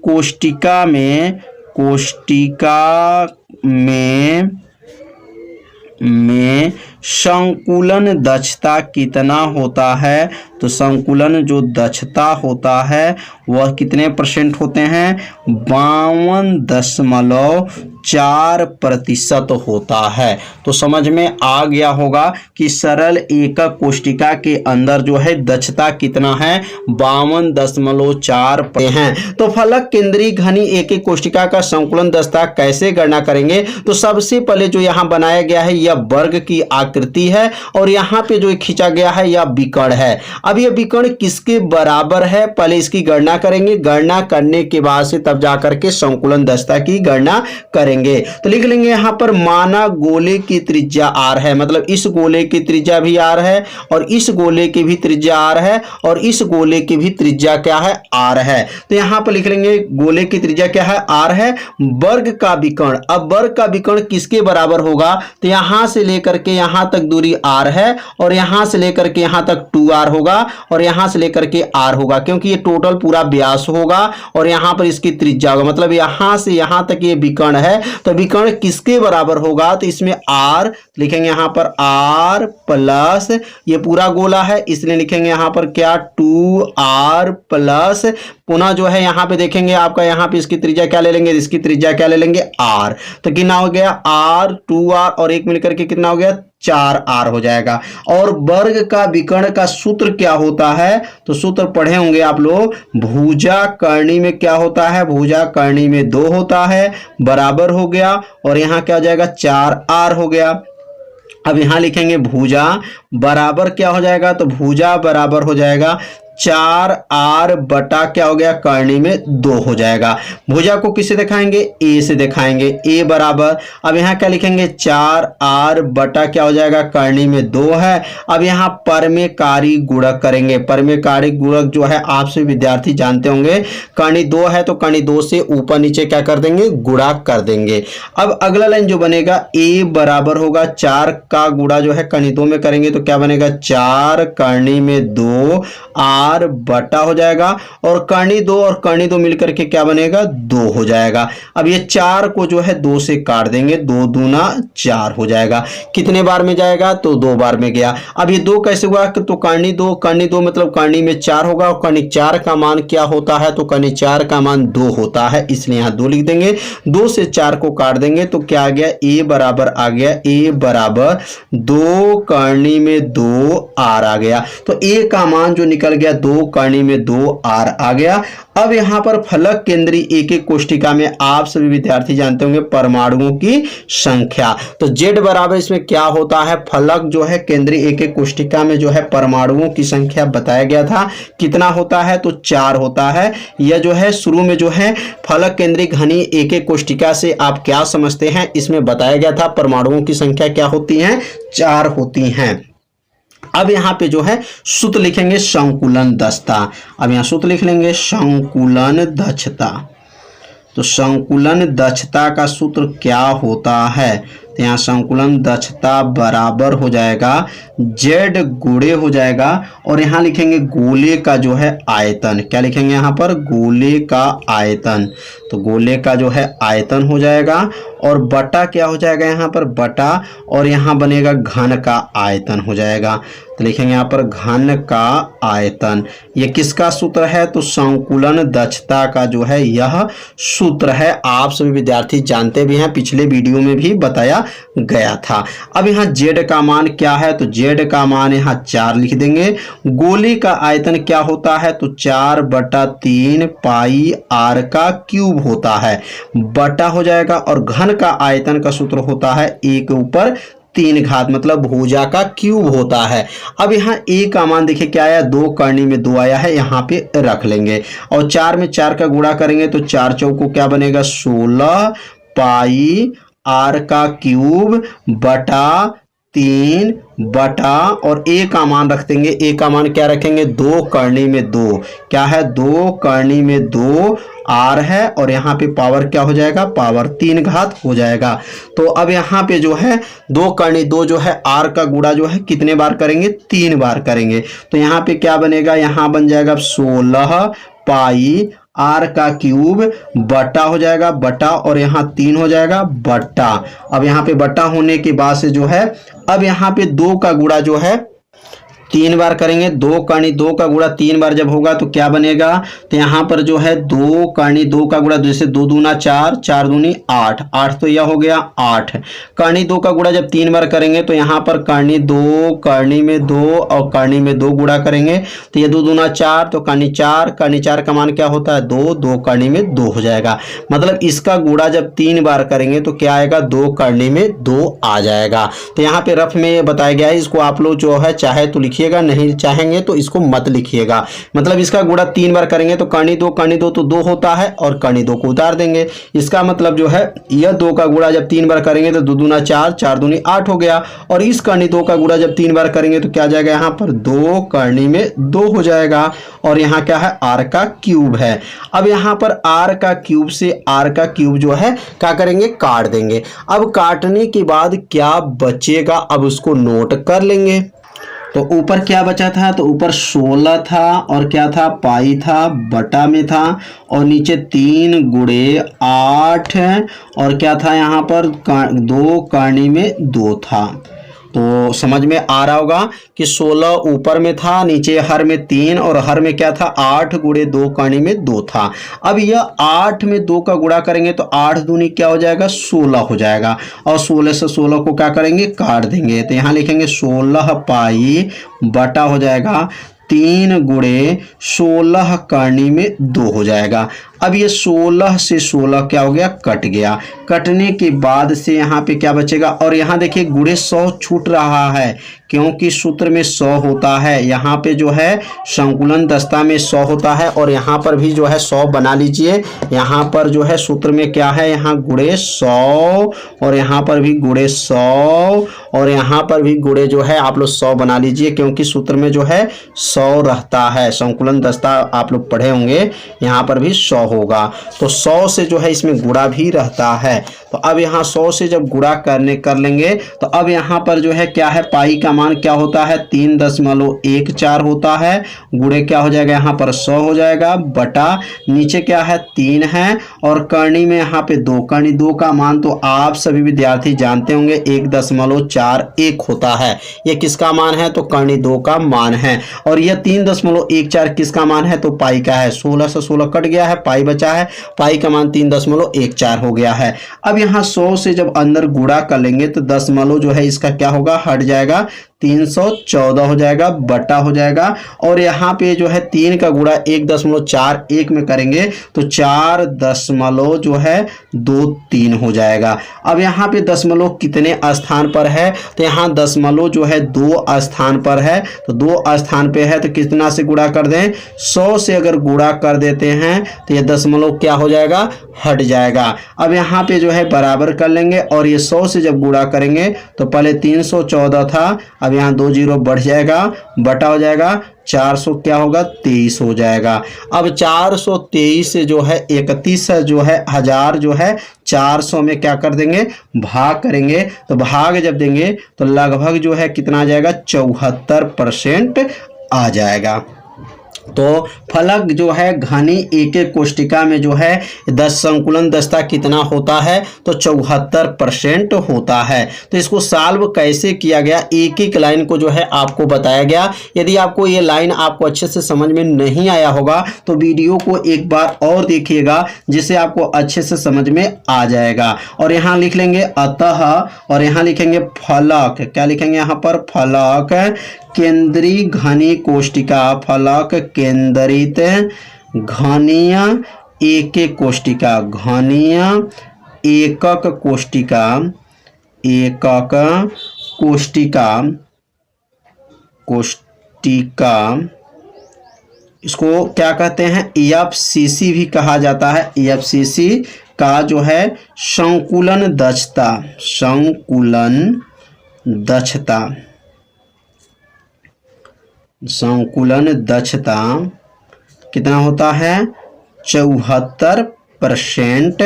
कोष्टिका में संकुलन दक्षता कितना होता है, तो संकुलन जो दक्षता होता है वह कितने % होते हैं, 52.4% होता है। तो समझ में आ गया होगा कि सरल एकक कोष्टिका के अंदर जो है दक्षता कितना है, 52.4 हैं। तो फलक केंद्रीय घनी एक एक कोष्टिका का संकुलन दक्षता कैसे गणना करेंगे, तो सबसे पहले जो यहाँ बनाया गया है यह वर्ग की आकृति है और यहाँ पे जो खींचा गया है यह विकर्ण है। अब यह विकर्ण किसके बराबर है, पहले इसकी गणना करेंगे। गणना करने के बाद से तब जाकर के संकुलन दक्षता की गणना करेंगे। तो लिख लेंगे यहाँ पर माना गोले की त्रिज्या r है, मतलब इस गोले की त्रिज्या भी r है और इस गोले की भी त्रिज्या r है और इस गोले की भी त्रिज्या क्या है, r है। तो यहाँ पर लिख लेंगे गोले की त्रिज्या क्या है, r है। वर्ग का विकर्ण, अब वर्ग का विकर्ण किसके बराबर होगा, तो यहाँ से लेकर के यहाँ तक दूरी r है और यहाँ से लेकर के यहाँ तक 2r होगा और यहाँ से लेकर के r होगा, क्योंकि ये टोटल पूरा व्यास होगा और यहाँ पर इसकी त्रिज्या होगा। मतलब यहाँ से यहाँ तक ये विकर्ण है, तो विकर्ण किसके बराबर होगा, तो इसमें r लिखेंगे यहाँ पर r प्लस ये पूरा गोला है इसलिए लिखेंगे यहाँ पर क्या 2r प्लस पुनः जो है यहाँ पे देखेंगे आपका यहाँ पे इसकी त्रिज्या क्या ले लेंगे, इसकी त्रिज्या क्या ले लेंगे r। तो कितना हो गया r 2r और एक मिलकर के कितना हो गया 4r हो जाएगा। और वर्ग का विकर्ण का सूत्र क्या होता है, तो सूत्र पढ़े होंगे आप लोग, भुजा कर्णी में क्या होता है, भुजा कर्णी में 2 होता है, बराबर हो गया और यहाँ क्या हो जाएगा 4r हो गया। अब यहाँ लिखेंगे भुजा बराबर क्या हो जाएगा, तो भुजा बराबर हो जाएगा 4r बटा क्या हो गया, करनी में 2 हो जाएगा। भुजा को किसे दिखाएंगे, ए से दिखाएंगे, ए बराबर, अब यहाँ क्या लिखेंगे, 4r बटा क्या हो जाएगा, करनी में 2 है। अब यहाँ परमेकारी गुणक करेंगे, परमेकारी गुणक जो है आप सभी विद्यार्थी जानते होंगे, करनी 2 है तो करनी 2 से ऊपर नीचे क्या कर देंगे, गुणा कर देंगे। अब अगला लाइन जो बनेगा, a बराबर होगा 4 का गुणा जो है करनी 2 में करेंगे तो क्या बनेगा, 4 करनी में 2 r बटा हो जाएगा, और करनी 2 और करनी 2 मिलकर के क्या बनेगा, 2 हो जाएगा। अब ये 4 को जो है 2 से काट देंगे, 2 दूना 4 हो जाएगा। कितने बार में जाएगा, तो 2 बार में गया। अब ये 2 कैसे हुआ, तो करनी 2 मतलब करनी में 4 होगा, और करनी 4 का मान क्या होता है, तो करनी 4 का मान 2 होता है, इसलिए यहाँ 2 लिख देंगे। 2 से 4 को काट देंगे तो क्या आ गया, a बराबर आ गया, a बराबर 2 करनी में 2 r आ गया। तो a का मान जो निकल गया 2 करनी में 2 r आ गया। अब यहाँ पर फलक केंद्री एक एक कोष्टिका में आप सभी विद्यार्थी जानते होंगे परमाणुओं की संख्या, तो z बराबर इसमें क्या होता है, फलक जो है केंद्री एक एक कोष्टिका में जो है परमाणुओं की संख्या बताया गया था, कितना होता है, तो 4 होता है। यह जो है शुरू में जो है फलक केंद्री घनी एक एक कोष्टिका से आप क्या समझते हैं, इसमें बताया गया था परमाणुओं की संख्या क्या होती है, 4 होती हैं। अब यहाँ पे जो है सूत्र लिखेंगे संकुलन दक्षता। अब यहाँ सूत्र लिख लेंगे संकुलन दक्षता। तो संकुलन दक्षता का सूत्र क्या होता है, तो यहाँ संकुलन दक्षता बराबर हो जाएगा z गुणे हो जाएगा, और यहाँ लिखेंगे गोले का जो है आयतन, क्या लिखेंगे यहाँ पर, गोले का आयतन। तो गोले का जो है आयतन हो जाएगा, और बटा क्या हो जाएगा यहाँ पर, बटा, और यहाँ बनेगा घन का आयतन हो जाएगा। तो लिखेंगे यहाँ पर घन का आयतन। ये किसका सूत्र है, तो संकुलन दक्षता का जो है यह सूत्र है, आप सभी विद्यार्थी जानते भी हैं, पिछले वीडियो में भी बताया गया था। अब यहाँ z का मान क्या है, तो z का मान यहाँ 4 लिख देंगे। गोले का आयतन क्या होता है, तो 4/3 पाई r का क्यूब होता है, बटा हो जाएगा, और घन का आयतन का सूत्र होता है 1 ऊपर 3 घात, मतलब भुजा का क्यूब होता है। अब यहाँ a का मान देखिए क्या आया, 2 करनी में 2 आया है, यहाँ पे रख लेंगे, और 4 में 4 का गुणा करेंगे तो 4 चौको क्या बनेगा, 16 पाई r का क्यूब बटा 3 बटा, और a का मान रख देंगे, a का मान क्या रखेंगे, 2 करनी में 2, क्या है, 2 करनी में 2 r है, और यहाँ पे पावर क्या हो जाएगा, पावर 3 घात हो जाएगा। तो अब यहाँ पे जो है 2 करनी 2 जो है r का गुणा जो है कितने बार करेंगे, 3 बार करेंगे। तो यहाँ पे क्या बनेगा, यहाँ बन जाएगा 16 पाई r का क्यूब बटा हो जाएगा, बटा, और यहाँ 3 हो जाएगा बटा। अब यहाँ पे बटा होने के बाद से जो है अब यहाँ पे 2 का गुणा जो है 3 बार करेंगे, 2 करनी 2 का गुणा 3 बार जब होगा तो क्या बनेगा, तो यहाँ पर जो है 2 करनी 2 का गुणा, जैसे 2 दूना 4, 4 दूनी 8, 8 तो यह हो गया 8। करनी 2 का गुणा जब 3 बार करेंगे तो यहाँ पर करनी 2 करनी में 2 और करनी में 2 गुणा करेंगे, तो ये 2 दूना 4, तो करनी 4 का मान क्या होता है, 2, 2 करनी में 2 हो जाएगा। मतलब इसका गुणा जब 3 बार करेंगे तो क्या आएगा, 2 करनी में 2 आ जाएगा। तो यहाँ पे रफ में बताया गया है, इसको आप लोग जो है चाहे तो लिखिए, नहीं चाहेंगे तो इसको मत लिखिएगा। मतलब इसका गुणा 3 बार करेंगे तो करनी 2 तो 2 होता है, और करनी 2 को उतार देंगे। इसका मतलब जो है यह 2 का गुणा जब 3 बार करेंगे तो 2 दूना 4, 4 दूनी 8 हो गया, और इस करनी 2 का गुणा जब 3 बार करेंगे तो क्या जाएगा, यहाँ पर 2 करनी में 2 हो जाएगा, और यहाँ क्या है, r का क्यूब है। अब यहाँ पर r का क्यूब से r का क्यूब जो है क्या करेंगे, काट देंगे। अब काटने के बाद क्या बचेगा, अब उसको नोट कर लेंगे। तो ऊपर क्या बचा था, तो ऊपर 16 था, और क्या था, पाई था, बटा में था, और नीचे 3 गुणे 8, और क्या था यहाँ पर 2 करनी में 2 था। तो समझ में आ रहा होगा कि 16 ऊपर में था, नीचे हर में 3, और हर में क्या था, 8 गुणे 2 करनी में 2 था। अब यह 8 में 2 का गुणा करेंगे तो 8 दूनी क्या हो जाएगा, 16 हो जाएगा, और 16 से 16 को क्या करेंगे, काट देंगे। तो यहाँ लिखेंगे 16 पाई बटा हो जाएगा 3 गुणे 16 करनी में 2 हो जाएगा। अब ये 16 से 16 क्या हो गया, कट गया। कटने के बाद से यहाँ पे क्या बचेगा, और यहाँ देखिए गुणे 100 छूट रहा है क्योंकि सूत्र में 100 होता है। यहाँ पे जो है संकुलन दस्ता में 100 होता है और यहाँ पर भी जो है 100 बना लीजिए। यहाँ पर जो है सूत्र में क्या है, यहाँ गुणे 100 और यहाँ पर भी गुणे 100 और यहाँ पर भी गुणे जो है आप लोग 100 बना लीजिए क्योंकि सूत्र में जो है 100 रहता है। संकुलन दस्ता आप लोग पढ़े होंगे, यहाँ पर भी 100 होगा तो 100 से जो है इसमें गुणा भी रहता है। तो अब यहाँ 100 से जब गुणा कर लेंगे तो अब यहाँ पर जो है क्या है, पाई का मान क्या होता है, 3.14 होता है। गुणे क्या हो जाएगा, यहाँ पर 100 हो जाएगा बटा नीचे क्या है 3 है और करनी में यहाँ पे 2, करनी 2 का मान तो आप सभी विद्यार्थी जानते होंगे 1.41 होता है। ये किसका मान है, तो करनी 2 का मान है। और यह 3.14 किसका मान है, तो पाई का है। 16 से 16 कट गया है, पाई बचा है, पाई का मान 3.14 हो गया है। अब यहाँ 100 से जब अंदर गुणा कर लेंगे तो दशमलव जो है इसका क्या होगा, हट जाएगा, 314 हो जाएगा बटा हो जाएगा। और यहाँ पे जो है 3 का गुणा 1.41 में करेंगे तो 4.23 हो जाएगा। अब यहाँ पे दशमलव कितने स्थान पर है, तो यहाँ दशमलव जो है 2 स्थान पर है, तो 2 स्थान पे है तो कितना से गुणा कर दें, 100 से अगर गुणा कर देते हैं तो ये दशमलव क्या हो जाएगा, हट जाएगा। अब यहाँ पे जो है बराबर कर लेंगे और ये 100 से जब गुणा करेंगे तो पहले 314 था, अब यहाँ 2 जीरो बढ़ जाएगा बटा हो जाएगा 400 क्या होगा 23 हो जाएगा। अब 423 से जो है 31 जो है हजार जो है 400 में क्या कर देंगे, भाग करेंगे तो भाग जब देंगे तो लगभग जो है कितना आ जाएगा, 74% आ जाएगा। तो फलक जो है घनी एक एक कोष्टिका में जो है 10 संकुलन दस्ता कितना होता है, तो 74% होता है। तो इसको सॉल्व कैसे किया गया, एक एक लाइन को जो है आपको बताया गया। यदि आपको ये लाइन आपको अच्छे से समझ में नहीं आया होगा तो वीडियो को एक बार और देखिएगा जिससे आपको अच्छे से समझ में आ जाएगा। और यहाँ लिख लेंगे अतः और यहाँ लिखेंगे फलक, क्या लिखेंगे यहाँ पर, फलक केंद्रीय घनी कोष्टिका, फलक केंद्रित घनीय एक कोष्टिका, घनीय एकक कोष्टिका, एकक कोष्टिका, कोष्टिका इसको क्या कहते हैं, एफसीसी भी कहा जाता है। एफसीसी का जो है संकुलन दक्षता, संकुलन दक्षता, संकुलन दक्षता कितना होता है, 74%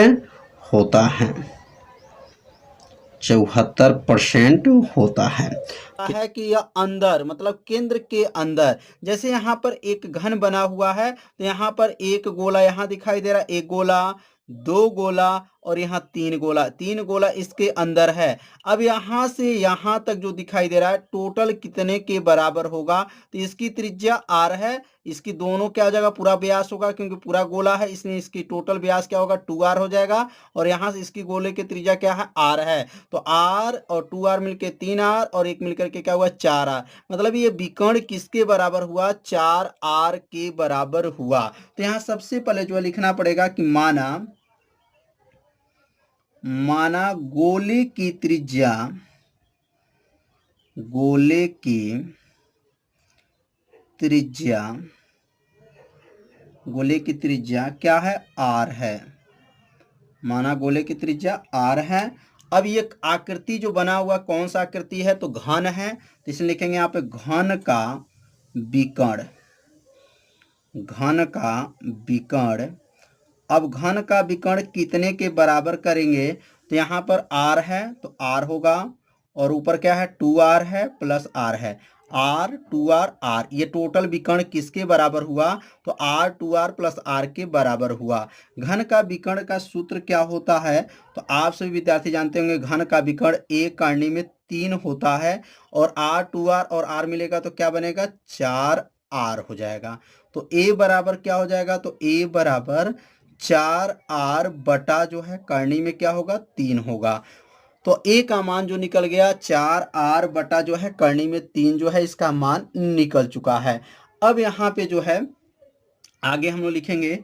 होता है, 74% होता है। कि यह अंदर मतलब केंद्र के अंदर, जैसे यहाँ पर एक घन बना हुआ है तो यहाँ पर एक गोला यहाँ दिखाई दे रहा है, एक गोला, 2 गोला और यहाँ 3 गोला, 3 गोला इसके अंदर है। अब यहाँ से यहाँ तक जो दिखाई दे रहा है टोटल कितने के बराबर होगा, तो इसकी त्रिज्या r है, इसकी दोनों क्या हो जाएगा, पूरा व्यास होगा क्योंकि पूरा गोला है इसलिए इसकी टोटल व्यास क्या होगा 2r हो जाएगा। और यहाँ से इसकी गोले की त्रिज्या क्या है, r है, तो r और 2r मिलके 3r और एक मिलकर के क्या हुआ 4r, मतलब ये विकर्ण किसके बराबर हुआ, 4r के बराबर हुआ। तो यहाँ सबसे पहले जो लिखना पड़ेगा कि माना गोले की त्रिज्या, गोले की त्रिज्या, गोले की त्रिज्या क्या है, r है, माना गोले की त्रिज्या r है। अब ये आकृति जो बना हुआ कौन सा आकृति है, तो घन है, तो इसलिए लिखेंगे यहाँ पे घन का विकर्ण, घन का विकर्ण। अब घन का विकर्ण कितने के बराबर करेंगे, तो यहाँ पर r है तो r होगा और ऊपर क्या है 2r है प्लस r है, r 2r r, ये टोटल विकर्ण किसके बराबर हुआ, तो r 2r प्लस r के बराबर हुआ। घन का विकर्ण का सूत्र क्या होता है, तो आप सभी विद्यार्थी जानते होंगे घन का विकर्ण एक करनी में 3 होता है और r 2r और r मिलेगा तो क्या बनेगा 4r हो जाएगा। तो a बराबर क्या हो जाएगा, तो a बराबर 4r बटा जो है करनी में क्या होगा 3 होगा। तो a का मान जो निकल गया 4r बटा जो है करनी में 3 जो है इसका मान निकल चुका है। अब यहाँ पे जो है आगे हम लोग लिखेंगे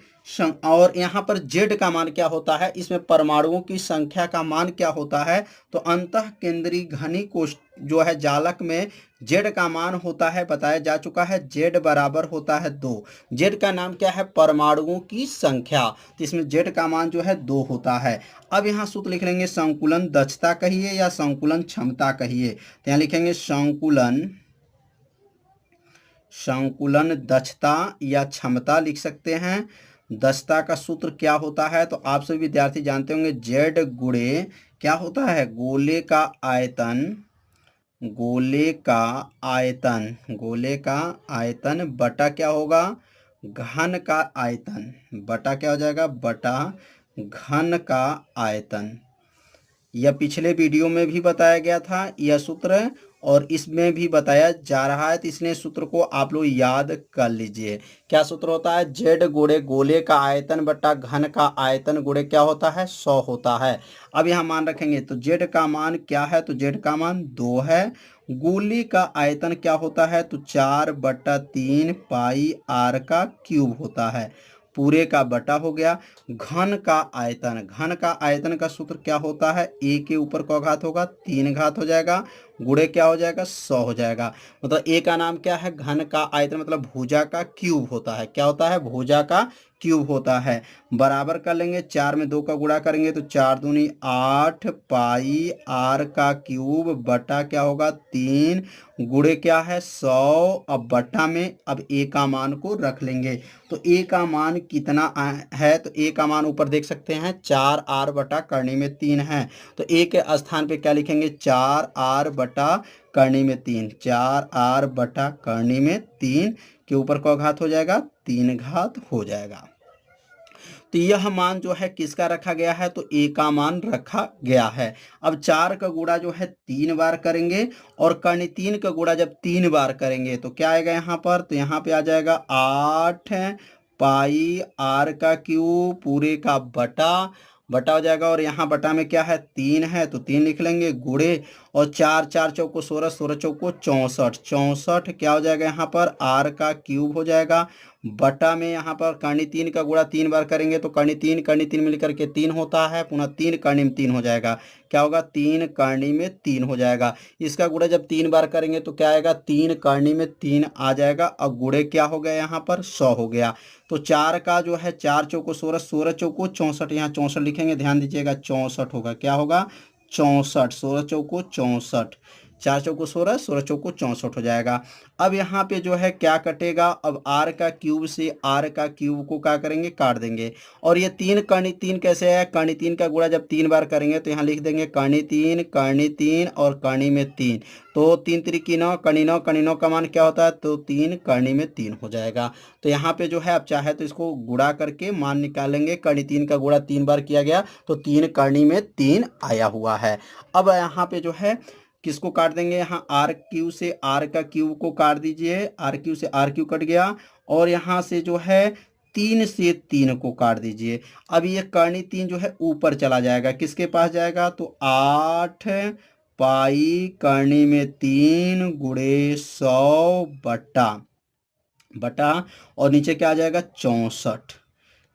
और यहाँ पर जेड का मान क्या होता है, इसमें परमाणुओं की संख्या का मान क्या होता है। तो अंतः केंद्रीय घनी कोष्ठ जो है जालक में जेड का मान होता है, बताया जा चुका है, जेड बराबर होता है 2। जेड का नाम क्या है, परमाणुओं की संख्या, तो इसमें जेड का मान जो है 2 होता है। अब यहाँ सूत्र लिख लेंगे, संकुलन दक्षता कहिए या संकुलन क्षमता कहिए। तो यहाँ लिखेंगे संकुलन दक्षता या क्षमता लिख सकते हैं। दक्षता का सूत्र क्या होता है, तो आप सभी विद्यार्थी जानते होंगे, जेड गुणे क्या होता है, गोले का आयतन, गोले का आयतन बटा क्या होगा, घन का आयतन, बटा क्या हो जाएगा, बटा घन का आयतन। यह पिछले वीडियो में भी बताया गया था यह सूत्र, और इसमें भी बताया जा रहा है, तो इसलिए सूत्र को आप लोग याद कर लीजिए। क्या सूत्र होता है, जेड गुणे गोले का आयतन बटा घन का आयतन गुणे क्या होता है, 100 होता है। अब यहाँ मान रखेंगे, तो जेड का मान क्या है, तो जेड का मान 2 है। गोले का आयतन क्या होता है, तो 4/3 पाई आर का क्यूब होता है, पूरे का बटा हो गया। घन का आयतन का सूत्र क्या होता है, ए के ऊपर का घात होगा 3 घात हो जाएगा, गुणे क्या हो जाएगा, 100 हो जाएगा। मतलब ए का नाम क्या है, घन का आयतन मतलब भुजा का क्यूब होता है, क्या होता है, भुजा का क्यूब होता है। बराबर कर लेंगे, 4 में 2 का गुणा करेंगे तो 4 दूनी 8 पाई आर का क्यूब बटा क्या होगा 3, गुणे क्या है 100। अब बटा में अब ए का मान को रख लेंगे, तो ए का मान कितना है, तो ए का मान ऊपर देख सकते हैं 4r बटा करनी में 3 है, तो ए के स्थान पे क्या लिखेंगे, 4r बटा करनी में 3, 4r बटा करनी में 3 के ऊपर का घात हो जाएगा 3 घात हो जाएगा। तो यह मान जो है किसका रखा गया है, तो ए का मान रखा गया है। अब 4 का गुणा जो है 3 बार करेंगे, और कर्ण 3 का गुणा जब 3 बार करेंगे तो क्या आएगा यहाँ पर, तो यहाँ पे आ जाएगा 8 पाई आर का क्यूब पूरे का बटा हो जाएगा, और यहाँ बटा में क्या है 3 है तो 3 लिख लेंगे, गुणे और 4 4 चौको 16, 16 चौको 64, 64 क्या हो जाएगा यहाँ पर आर का क्यूब हो जाएगा, बटा में यहाँ पर कर्णी 3 का गुणा 3 बार करेंगे तो कर्णी 3 मिलकर के 3 होता है, पुनः 3 कर्णी में 3 हो जाएगा, क्या होगा 3 कर्णी में 3 हो जाएगा। इसका गुणा जब 3 बार करेंगे तो क्या आएगा 3 कर्णी में 3 आ जाएगा, और गुणे क्या हो गया यहाँ पर 100 हो गया। तो 4 का जो है 4 चौको 16, 16 चौको 64, यहाँ 64 लिखेंगे, ध्यान दीजिएगा 64 होगा, क्या होगा 64, 16 चौको 64, 4 चौको 16, 16 चौको 64 हो जाएगा। अब यहाँ पे जो है क्या कटेगा, अब आर का क्यूब से आर का क्यूब को क्या करेंगे, काट देंगे, और ये 3 कर्णी 3 कैसे है, कर्णी 3 का गुणा जब 3 बार करेंगे तो यहाँ लिख देंगे कर्णी 3 और कर्णी में 3, तो 3 त्रिकी 9, कर्णी 9, कर्णी 9 का मान क्या होता है, तो 3 कर्णी में 3 हो जाएगा। तो यहाँ पे जो है आप चाहे तो इसको गुणा करके मान निकालेंगे, कर्णी 3 का गुणा 3 बार किया गया तो 3 कर्णी में 3 आया हुआ है। अब यहाँ पे जो है किसको काट देंगे, यहाँ आर क्यू से आर का क्यूब को काट दीजिए, आर क्यू से आर क्यू कट गया, और यहाँ से जो है 3 से 3 को काट दीजिए। अब ये कर्णी 3 जो है ऊपर चला जाएगा, किसके पास जाएगा, तो 8 पाई कर्णी में 3 गुणे 100 बटा और नीचे क्या आ जाएगा 64,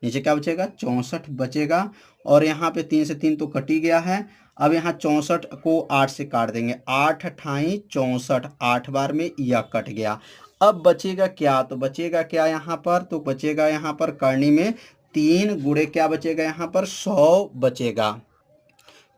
नीचे क्या बचेगा 64 बचेगा, और यहाँ पे 3 से 3 तो कट ही गया है। अब यहाँ 64 को 8 से काट देंगे, 8 अठाई 64, 8 बार में यह कट गया। अब बचेगा क्या, तो बचेगा क्या यहाँ पर, तो बचेगा यहाँ पर कर्णी में 3 गुणे क्या बचेगा यहाँ पर 100 बचेगा।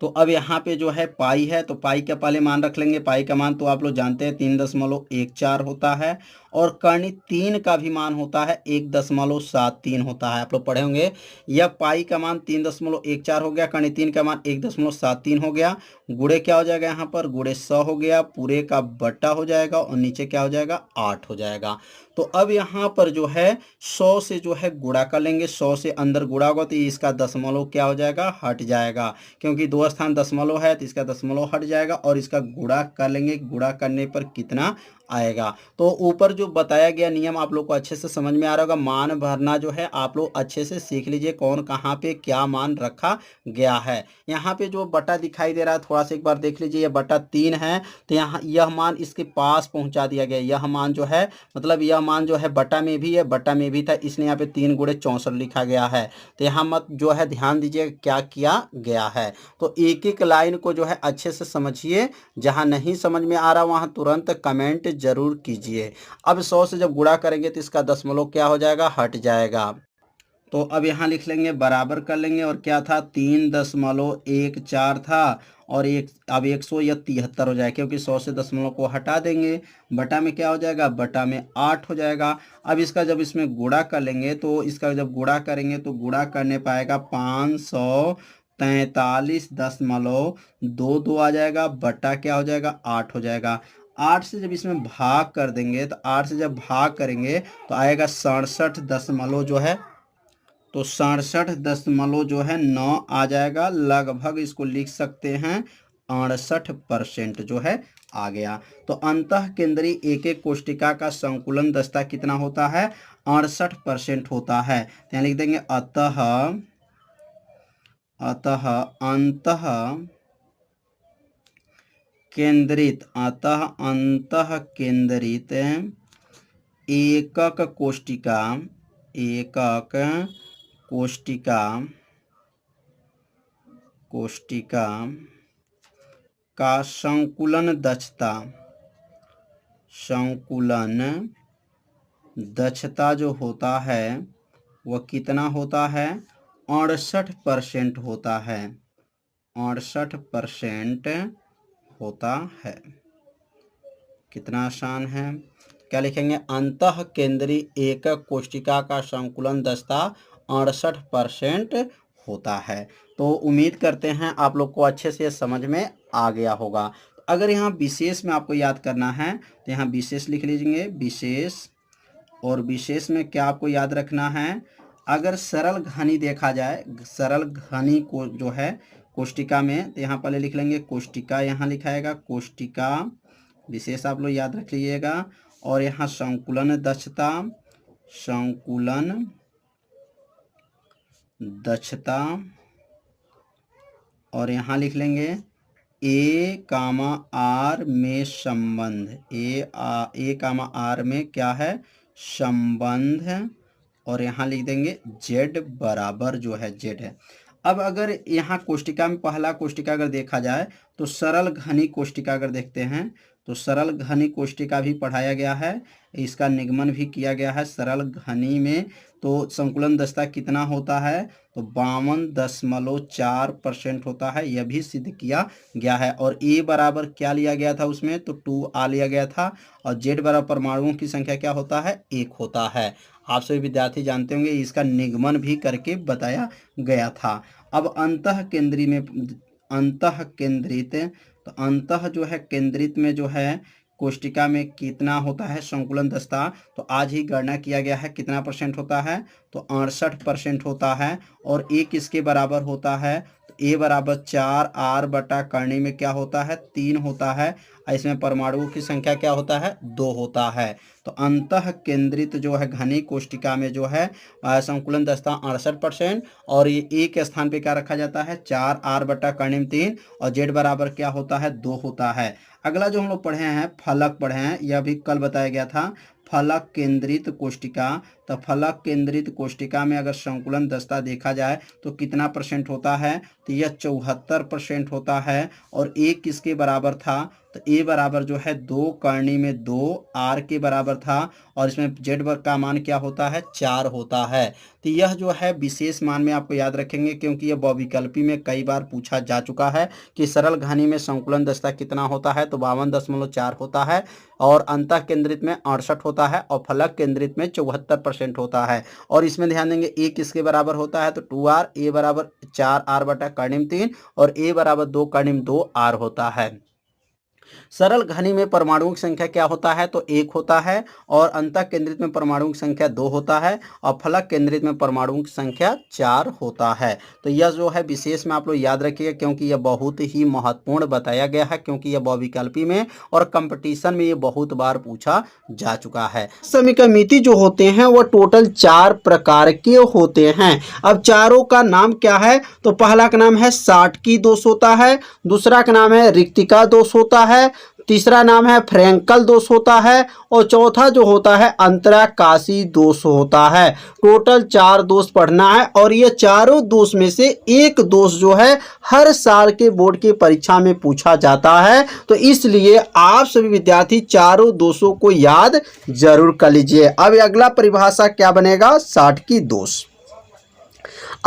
तो अब यहाँ पे जो है पाई है, तो पाई का पहले मान रख लेंगे, पाई का मान तो आप लोग जानते हैं 3.14 होता है, और कर्णी 3 का भी मान होता है 1.73 होता है, आप लोग पढ़े होंगे। यह पाई का मान 3.14 हो गया, कर्णी 3 का मान 1.73 हो गया, गुणे क्या हो जाएगा यहाँ पर, गुणे 100 हो गया, पूरे का बटा हो जाएगा, और नीचे क्या हो जाएगा 8 हो जाएगा। तो अब यहाँ पर जो है 100 से जो है गुणा कर लेंगे, 100 से अंदर गुणा होगा तो इसका दशमलव क्या हो जाएगा, हट जाएगा, क्योंकि 2 स्थान दशमलव है तो इसका दशमलव हट जाएगा, और इसका गुणा कर लेंगे, गुणा करने पर कितना आएगा। तो ऊपर जो बताया गया नियम आप लोग को अच्छे से समझ में आ रहा होगा। मान भरना जो है आप लोग अच्छे से सीख लीजिए कौन कहाँ पे क्या मान रखा गया है। यहाँ पे जो बटा दिखाई दे रहा है थोड़ा सा एक बार देख लीजिए, ये बटा 3 है, तो यहाँ यह मान इसके पास पहुँचा दिया गया। यह मान जो है मतलब यह मान जो है बटा में भी है, बटा में भी था, इसलिए यहाँ पे 3 गुणे 64 लिखा गया है। तो यहाँ मत जो है ध्यान दीजिए क्या किया गया है। तो एक एक लाइन को जो है अच्छे से समझिए, जहाँ नहीं समझ में आ रहा वहाँ तुरंत कमेंट जरूर कीजिए। अब 100 से जब गुणा करेंगे तो इसका दशमलव क्या हो जाएगा, हट जाएगा। तो अब यहाँ लिख लेंगे, बराबर कर लेंगे, और क्या था 3.14 था, और एक अब 100 या 73 हो जाएगा, क्योंकि 100 से दशमलव को हटा देंगे। बटा में क्या हो जाएगा, बटा में 8 हो जाएगा। अब इसका जब इसमें गुणा कर लेंगे तो इसका जब गुणा करेंगे तो गुणा करने पाएगा 543.22 आ जाएगा, बटा क्या हो जाएगा 8 हो जाएगा। 8 से जब इसमें भाग कर देंगे तो 8 से जब भाग करेंगे तो आएगा 67 दशमलव जो है, तो 67 दशमलव जो है 9 आ जाएगा। लगभग इसको लिख सकते हैं 68% जो है आ गया। तो अंतः केंद्रीय एक एक कोष्टिका का संकुलन दस्ता कितना होता है, 68% होता है। तो यहाँ लिख देंगे अतः अंतः केंद्रित एकक कोष्टिका का संकुलन दक्षता जो होता है वह कितना होता है, 68% होता है, 68% होता है। कितना आसान है। क्या लिखेंगे, अंतः केंद्रीय एकक कोष्टिका का संकुलन दस्ता 68% होता है। तो उम्मीद करते हैं आप लोग को अच्छे से समझ में आ गया होगा। अगर यहाँ विशेष में आपको याद करना है तो यहाँ विशेष लिख लीजिए, विशेष। और विशेष में क्या आपको याद रखना है, अगर सरल घनी देखा जाए, सरल घनी को जो है कोष्टिका में, तो यहाँ पहले लिख लेंगे कोष्टिका, यहाँ लिखाएगा कोष्टिका, विशेष आप लोग याद रख लीजिएगा। और यहाँ संकुलन दक्षता, और यहाँ लिख लेंगे ए कामा आर में संबंध, ए कामा आर में क्या है, संबंध। और यहाँ लिख देंगे जेड बराबर जो है जेड है। अब अगर यहाँ कोष्टिका में पहला कोष्टिका अगर देखा जाए तो सरल घनी कोष्टिका अगर देखते हैं तो सरल घनी कोष्टिका भी पढ़ाया गया है, इसका निगमन भी किया गया है। सरल घनी में तो संकुलन दस्ता कितना होता है, तो 52.4% होता है, यह भी सिद्ध किया गया है। और ए बराबर क्या लिया गया था उसमें, तो 2a लिया गया था। और जेड बराबर परमाणुओं की संख्या क्या होता है, 1 होता है। आप सभी विद्यार्थी जानते होंगे, इसका निगमन भी करके बताया गया था। अब अंतः केंद्रित, तो अंतः जो है केंद्रित में जो है कोष्टिका में कितना होता है संकुलन दस्ता, तो आज ही गणना किया गया है कितना परसेंट होता है, तो 68% होता है। और ए किसके बराबर होता है, तो ए बराबर 4, आर बटा करनी में क्या होता है, 3 होता है। इसमें परमाणुओं की संख्या क्या होता है, 2 होता है। तो अंतः केंद्रित जो है घनी कोष्टिका में जो है संकुलन दस्ता 68%, और ये ए के स्थान पे क्या रखा जाता है, 4, आर बटा करनी में 3, और जेड बराबर क्या होता है, 2 होता है। अगला जो हम लोग पढ़े हैं फलक पढ़े हैं, यह भी कल बताया गया था, फलक केंद्रित कोष्टिका। तो फलक केंद्रित कोष्टिका में अगर संकुलन दस्ता देखा जाए तो कितना परसेंट होता है, तो यह 74% होता है। और ए किसके बराबर था, तो ए बराबर जो है 2 करनी में 2, आर के बराबर था। और इसमें जेड का मान क्या होता है, 4 होता है। तो यह जो है विशेष मान में आपको याद रखेंगे, क्योंकि यह बहुविकल्पी में कई बार पूछा जा चुका है कि सरल घनी में संकुलन दस्ता कितना होता है, तो 52.4 होता है। और अंतः केंद्रित में 68 होता है, और फलक केंद्रित में 74% होता है। और इसमें ध्यान देंगे ए किसके बराबर होता है, तो 2r, ए बराबर 4 आर बटा करनी में 3, और ए बराबर 2 करनी में 2 आर होता है। सरल घनी में परमाणुओं की संख्या क्या होता है? तो 1 होता है, और अंतः केंद्रित में परमाणुओं की संख्या 2 होता है, और फलक केंद्रित में परमाणुओं की संख्या 4 होता है। तो यह जो है विशेष में आप लोग याद रखिएगा, क्योंकि यह बहुत ही महत्वपूर्ण बताया गया है, क्योंकि यह बहुविकल्पी में और कंपटीशन में ये बहुत बार पूछा जा चुका है। समीकमिति जो होते हैं वो टोटल 4 प्रकार के होते हैं। अब चारों का नाम क्या है? तो पहला का नाम है साटकी दोष होता है, दूसरा का नाम है रिक्तिका दोष होता है, तीसरा नाम है फ्रैंकल दोष होता है, और चौथा जो होता है अंतराकाशी दोष होता है। टोटल 4 दोष पढ़ना है, और ये चारों दोष में से एक दोष जो है हर साल के बोर्ड की परीक्षा में पूछा जाता है। तो इसलिए आप सभी विद्यार्थी चारों दोषों को याद जरूर कर लीजिए। अब अगला परिभाषा क्या बनेगा? साटकी दोष।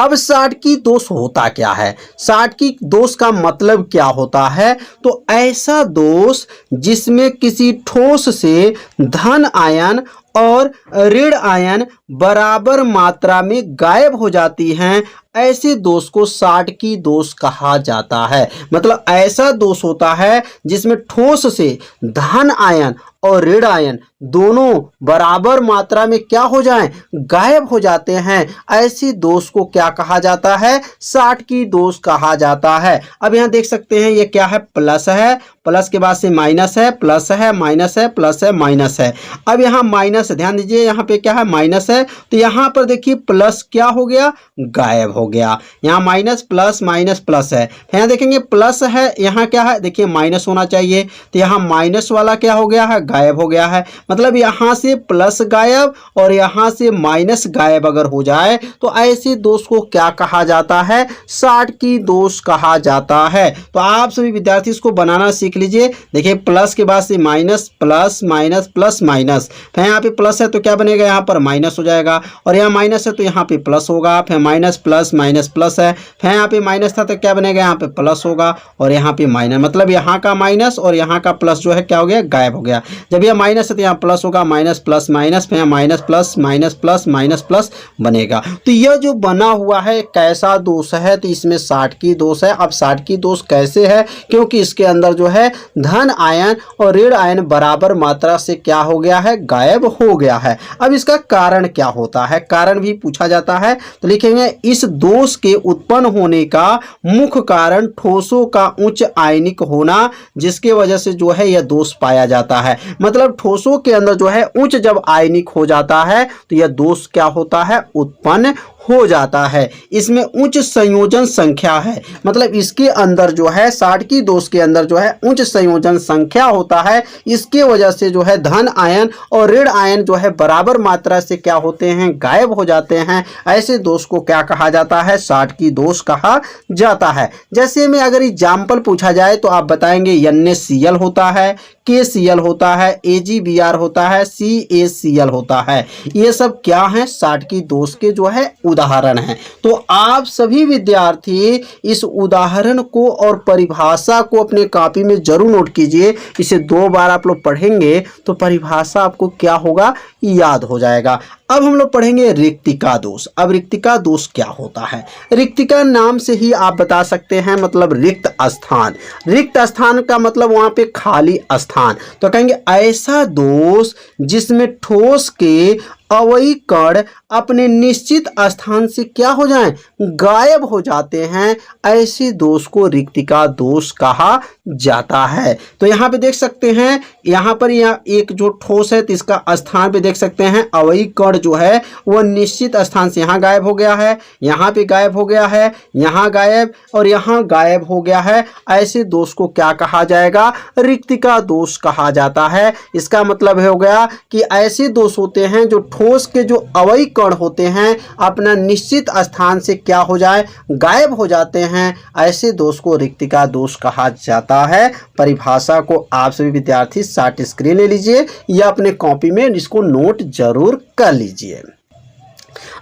अब साटकी दोष होता क्या है? साटकी दोष का मतलब क्या होता है? तो ऐसा दोष जिसमें किसी ठोस से धन आयन और ऋण आयन बराबर मात्रा में गायब हो जाती हैं, ऐसे दोष को साटकी दोष कहा जाता है। मतलब ऐसा दोष होता है जिसमें ठोस से धन आयन और ऋण आयन दोनों बराबर मात्रा में क्या हो जाएं? गायब हो जाते हैं। ऐसी दोष को क्या कहा जाता है? साटकी दोष कहा जाता है। अब यहाँ देख सकते हैं ये क्या है? प्लस है, प्लस के बाद से माइनस है, प्लस है, माइनस है, प्लस है, माइनस है। अब यहाँ माइनस, ध्यान दीजिए यहाँ पे क्या है? माइनस है, तो यहाँ पर देखिए प्लस क्या हो गया? गायब हो गया। यहाँ माइनस प्लस माइनस प्लस है, यहाँ देखेंगे प्लस है, यहाँ क्या है? देखिए माइनस होना चाहिए, तो यहाँ माइनस वाला क्या हो गया है? गायब हो गया है। मतलब यहाँ से प्लस गायब और यहाँ से माइनस गायब अगर हो जाए तो ऐसे दोष को क्या कहा जाता है? साटकी दोष कहा जाता है। तो आप सभी विद्यार्थी इसको बनाना सीख लीजिए। देखिए प्लस के बाद से minus, plus minus, plus minus, फिर यहाँ पे प्लस है तो क्या बनेगा? यहाँ पर माइनस हो जाएगा, और यहाँ माइनस है तो यहाँ पे प्लस होगा, फिर माइनस प्लस माइनस प्लस है, फिर यहाँ पे माइनस था तो क्या बनेगा? यहाँ पे प्लस होगा, और यहाँ पे माइनस, मतलब यहाँ का माइनस और यहाँ का प्लस जो है क्या हो गया? गायब हो गया। जब यह माइनस है तो यहाँ प्लस होगा, माइनस प्लस माइनस, फिर minus plus minus plus minus plus बनेगा। तो यह जो बना हुआ है कैसा दोष है? तो इसमें साटकी दोष है। अब साटकी दोष कैसे है? क्योंकि इसके अंदर जो है धन आयन और ऋण आयन बराबर मात्रा से क्या हो गया है? गायब हो गया है। अब इसका कारण क्या होता है? कारण भी पूछा जाता है, तो लिखेंगे इस दोष के उत्पन्न होने का मुख्य कारण ठोसों का उच्च आयनिक होना, जिसके वजह से जो है यह दोष पाया जाता है। मतलब ठोसों के अंदर जो है उच्च जब आयनिक हो जाता है तो यह दोष क्या होता है? उत्पन्न हो जाता है। इसमें उच्च संयोजन संख्या है, मतलब इसके अंदर जो है साटकी दोष के अंदर जो है उच्च संयोजन संख्या होता है। इसके वजह से जो है धन आयन और ऋण आयन जो है बराबर मात्रा से क्या होते हैं? गायब हो जाते हैं। ऐसे दोष को क्या कहा जाता है? साटकी दोष कहा जाता है। जैसे में अगर एग्जाम्पल पूछा जाए तो आप बताएंगे NaCl होता है, KCl होता है, AgBr होता है, CaCl होता है। ये सब क्या है? साटकी दोष के जो है उदाहरण है। तो आप सभी विद्यार्थी इस उदाहरण को और परिभाषा को अपने कॉपी में जरूर नोट कीजिए। इसे 2 बार आप लोग पढ़ेंगे तो परिभाषा आपको क्या होगा? याद हो जाएगा। अब हम लोग पढ़ेंगे रिक्तिका दोष। अब रिक्तिका दोष क्या होता है? रिक्तिका नाम से ही आप बता सकते हैं, मतलब रिक्त स्थान। रिक्त स्थान का मतलब वहां पे खाली स्थान। तो कहेंगे ऐसा दोष जिसमें ठोस के अवयवी कण अपने निश्चित स्थान से क्या हो जाएं? गायब हो जाते हैं। ऐसे दोष को रिक्तिका दोष कहा जाता है। तो यहाँ पे देख सकते हैं, यहाँ पर एक जो ठोस है तो इसका स्थान पे देख सकते हैं अवयवी कण जो है वह निश्चित स्थान से यहाँ गायब हो गया है, यहाँ पे गायब हो गया है, यहाँ गायब और यहाँ गायब हो गया है। ऐसे दोष को क्या कहा जाएगा? रिक्तिका दोष कहा जाता है। इसका मतलब हो गया कि ऐसे दोष होते हैं जो ठोस के जो अवयवी कण होते हैं अपना निश्चित स्थान से क्या हो जाए? गायब हो जाते हैं। ऐसे दोष को रिक्तिका दोष कहा जाता है। परिभाषा को आप सभी विद्यार्थी शॉर्ट स्क्रीन ले लीजिए या अपने कॉपी में इसको नोट जरूर कर लीजिए।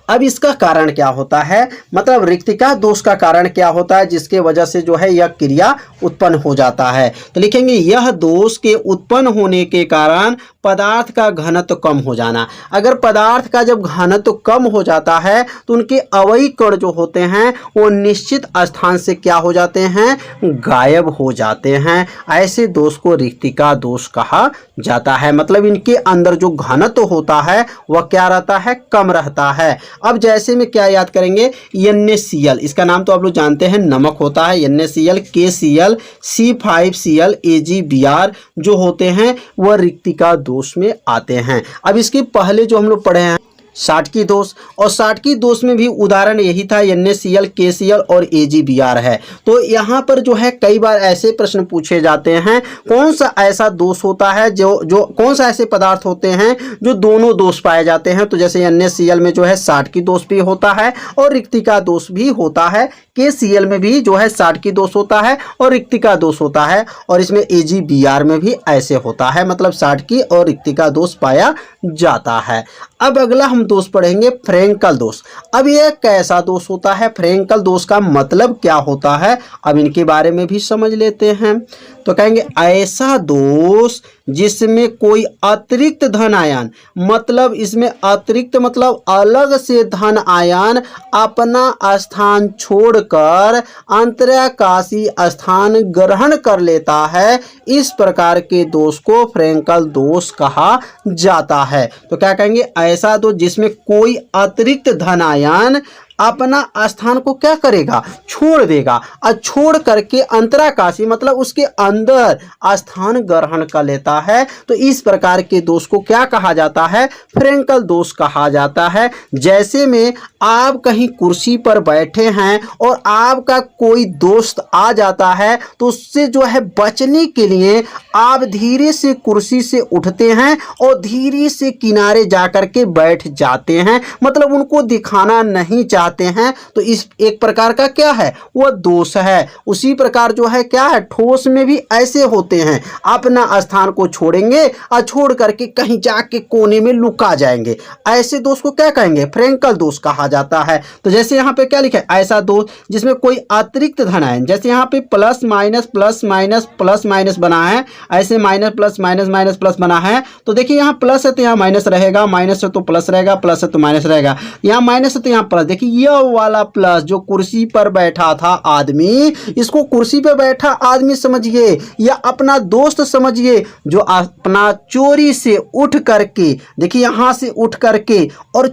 अब इसका कारण क्या होता है? मतलब रिक्तिका दोष का कारण क्या होता है जिसके वजह से जो है यह क्रिया उत्पन्न हो जाता है? तो लिखेंगे यह दोष के उत्पन्न होने के कारण पदार्थ का घनत्व कम हो जाना। अगर पदार्थ का जब घनत्व कम हो जाता है तो उनके अवयवी कण जो होते हैं वो निश्चित स्थान से क्या हो जाते हैं, गायब हो जाते हैं। ऐसे दोष को रिक्तिका दोष कहा जाता है। मतलब इनके अंदर जो घनत्व होता है वह क्या रहता है, कम रहता है। अब जैसे में क्या याद करेंगे, NaCl, इसका नाम तो आप लोग जानते हैं, नमक होता है। NaCl, KCl, C5Cl, AgBr जो होते हैं वह रिक्तिका दोष में आते हैं। अब इसके पहले जो हम लोग पढ़े हैं साटकी दोष, और साटकी दोष में भी उदाहरण यही था, NaCl, KCl और AgBr है। तो यहाँ पर जो है कई बार ऐसे प्रश्न पूछे जाते हैं, कौन सा ऐसा दोष होता है जो कौन सा ऐसे पदार्थ होते हैं जो दोनों दोष पाए जाते हैं। तो जैसे NaCl में जो है साटकी दोष भी होता है और रिक्तिका दोष भी होता है। KCl में भी जो है साटकी दोष होता है और रिक्तिका दोष होता है, और इसमें AgBr में भी ऐसे होता है, मतलब साटकी और रिक्तिका दोष पाया जाता है। अब अगला हम दोष पढ़ेंगे फ्रेंकल दोष। अब यह कैसा दोष होता है, फ्रेंकल दोष का मतलब क्या होता है, अब इनके बारे में भी समझ लेते हैं। तो कहेंगे ऐसा दोष जिसमें कोई अतिरिक्त धन आयन, मतलब इसमें अतिरिक्त मतलब अलग से धन आयन अपना स्थान छोड़कर अंतराकाशी स्थान ग्रहण कर लेता है, इस प्रकार के दोष को फ्रेंकल दोष कहा जाता है। तो क्या कहेंगे, ऐसा दोष जिसमें कोई अतिरिक्त धन आयन अपना स्थान को क्या करेगा, छोड़ देगा, और छोड़ करके अंतराकाशी मतलब उसके अंदर स्थान ग्रहण कर लेता है। तो इस प्रकार के दोष को क्या कहा जाता है, फ्रेंकल दोष कहा जाता है। जैसे में आप कहीं कुर्सी पर बैठे हैं और आपका कोई दोस्त आ जाता है, तो उससे जो है बचने के लिए आप धीरे से कुर्सी से उठते हैं और धीरे से किनारे जाकर के बैठ जाते हैं, मतलब उनको दिखाना नहीं चाहते हैं। तो इस एक प्रकार का क्या है, वह दोष है। उसी प्रकार जो है क्या है, ठोस में भी ऐसे होते हैं, अपना स्थान को छोड़ेंगे और छोड़ करके कहीं जाके कोने में लुका जाएंगे, ऐसे दोष को क्या कहेंगे, फ्रेंकल दोष कहा जाता है। तो जैसे यहाँ पे क्या लिखा है, ऐसा दोष जिसमें कोई अतिरिक्त धन आयन, जैसे यहाँ पे plus minus plus minus plus minus बना है, ऐसे minus plus minus minus plus बना है। तो देखिए यहाँ प्लस है तो यहाँ माइनस रहेगा, माइनस है तो प्लस रहेगा, प्लस है तो माइनस रहेगा, यहाँ माइनस है तो यहाँ प्लस। देखिए यह वाला प्लस जो कुर्सी पर बैठा था आदमी, इसको कुर्सी पर बैठा आदमी समझिए या अपना दोस्त समझिए, जो अपना चोरी से उठ करके, देखिए यहां से उठ करके और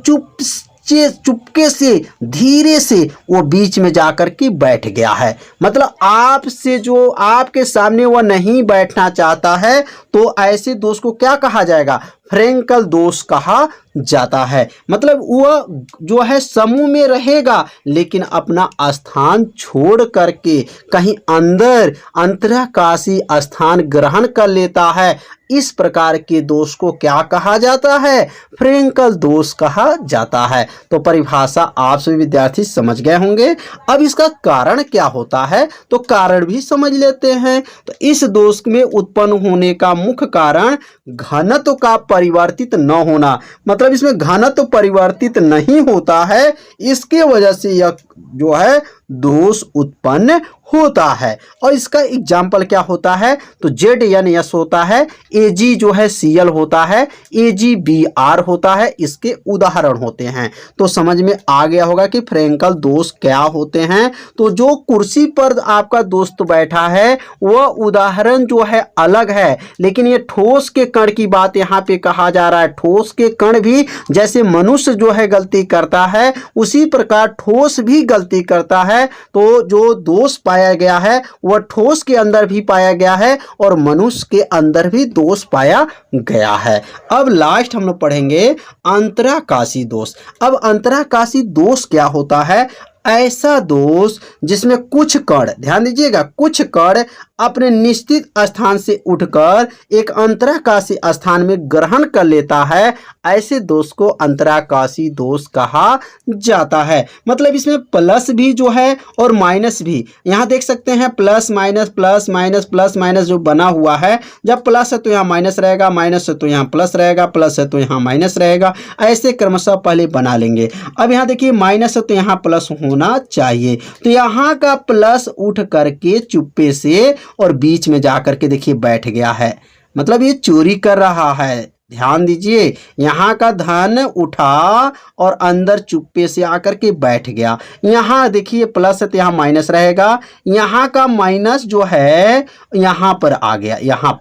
चुपके से धीरे से वो बीच में जाकर के बैठ गया है। मतलब आपसे जो आपके सामने वह नहीं बैठना चाहता है, तो ऐसे दोष को क्या कहा जाएगा, फ्रेंकल दोष कहा जाता है। मतलब वह जो है समूह में रहेगा लेकिन अपना स्थान छोड़ करके कहीं अंदर अंतराकाशी स्थान ग्रहण कर लेता है, इस प्रकार के दोष को क्या कहा जाता है, फ्रेंकल दोष कहा जाता है। तो परिभाषा आप सभी विद्यार्थी समझ गए होंगे। अब इसका कारण क्या होता है, तो कारण भी समझ लेते हैं। तो इस दोष में उत्पन्न होने का मुख्य कारण घनत्व का परिवर्तित न होना, मतलब इसमें घनत्व परिवर्तित नहीं होता है, इसके वजह से यह जो है दोष उत्पन्न होता है। और इसका एग्जाम्पल क्या होता है, तो ZnS होता है, Ag जो है Cl होता है, AgBr होता है, इसके उदाहरण होते हैं। तो समझ में आ गया होगा कि फ्रेंकल दोष क्या होते हैं। तो जो कुर्सी पर आपका दोस्त बैठा है वह उदाहरण जो है अलग है, लेकिन ये ठोस के कण की बात यहाँ पे कहा जा रहा है। ठोस के कण भी जैसे मनुष्य जो है गलती करता है, उसी प्रकार ठोस भी गलती करता है। तो जो दोष पाया गया है वह ठोस के अंदर भी पाया गया है और मनुष्य के अंदर भी दोष पाया गया है। अब लास्ट हम लोग पढ़ेंगे अंतराकाशी दोष। अब अंतराकाशी दोष क्या होता है, ऐसा दोष जिसमें कुछ कण, ध्यान दीजिएगा, कुछ कण अपने निश्चित स्थान से उठकर एक अंतराकाशी स्थान में ग्रहण कर लेता है, ऐसे दोष को अंतराकाशी दोष कहा जाता है। मतलब इसमें प्लस भी जो है और माइनस भी, यहाँ देख सकते हैं plus minus plus minus plus minus जो बना हुआ है, जब प्लस है तो यहाँ माइनस रहेगा, माइनस है तो यहाँ प्लस रहेगा, प्लस है तो यहाँ माइनस रहेगा, ऐसे क्रमशः पहले बना लेंगे। अब यहाँ देखिए माइनस है तो यहाँ प्लस होना चाहिए, तो यहाँ का प्लस उठ करके चुप्पे से और बीच में जाकर के देखिए बैठ गया है, मतलब ये चोरी कर रहा है। ध्यान दीजिए, यहाँ का धन उठा और अंदर चुप्पे से आकर के बैठ गया। यहाँ देखिए प्लस है तो यहाँ माइनस रहेगा, यहाँ का माइनस जो है यहाँ पर आ गया, यहाँ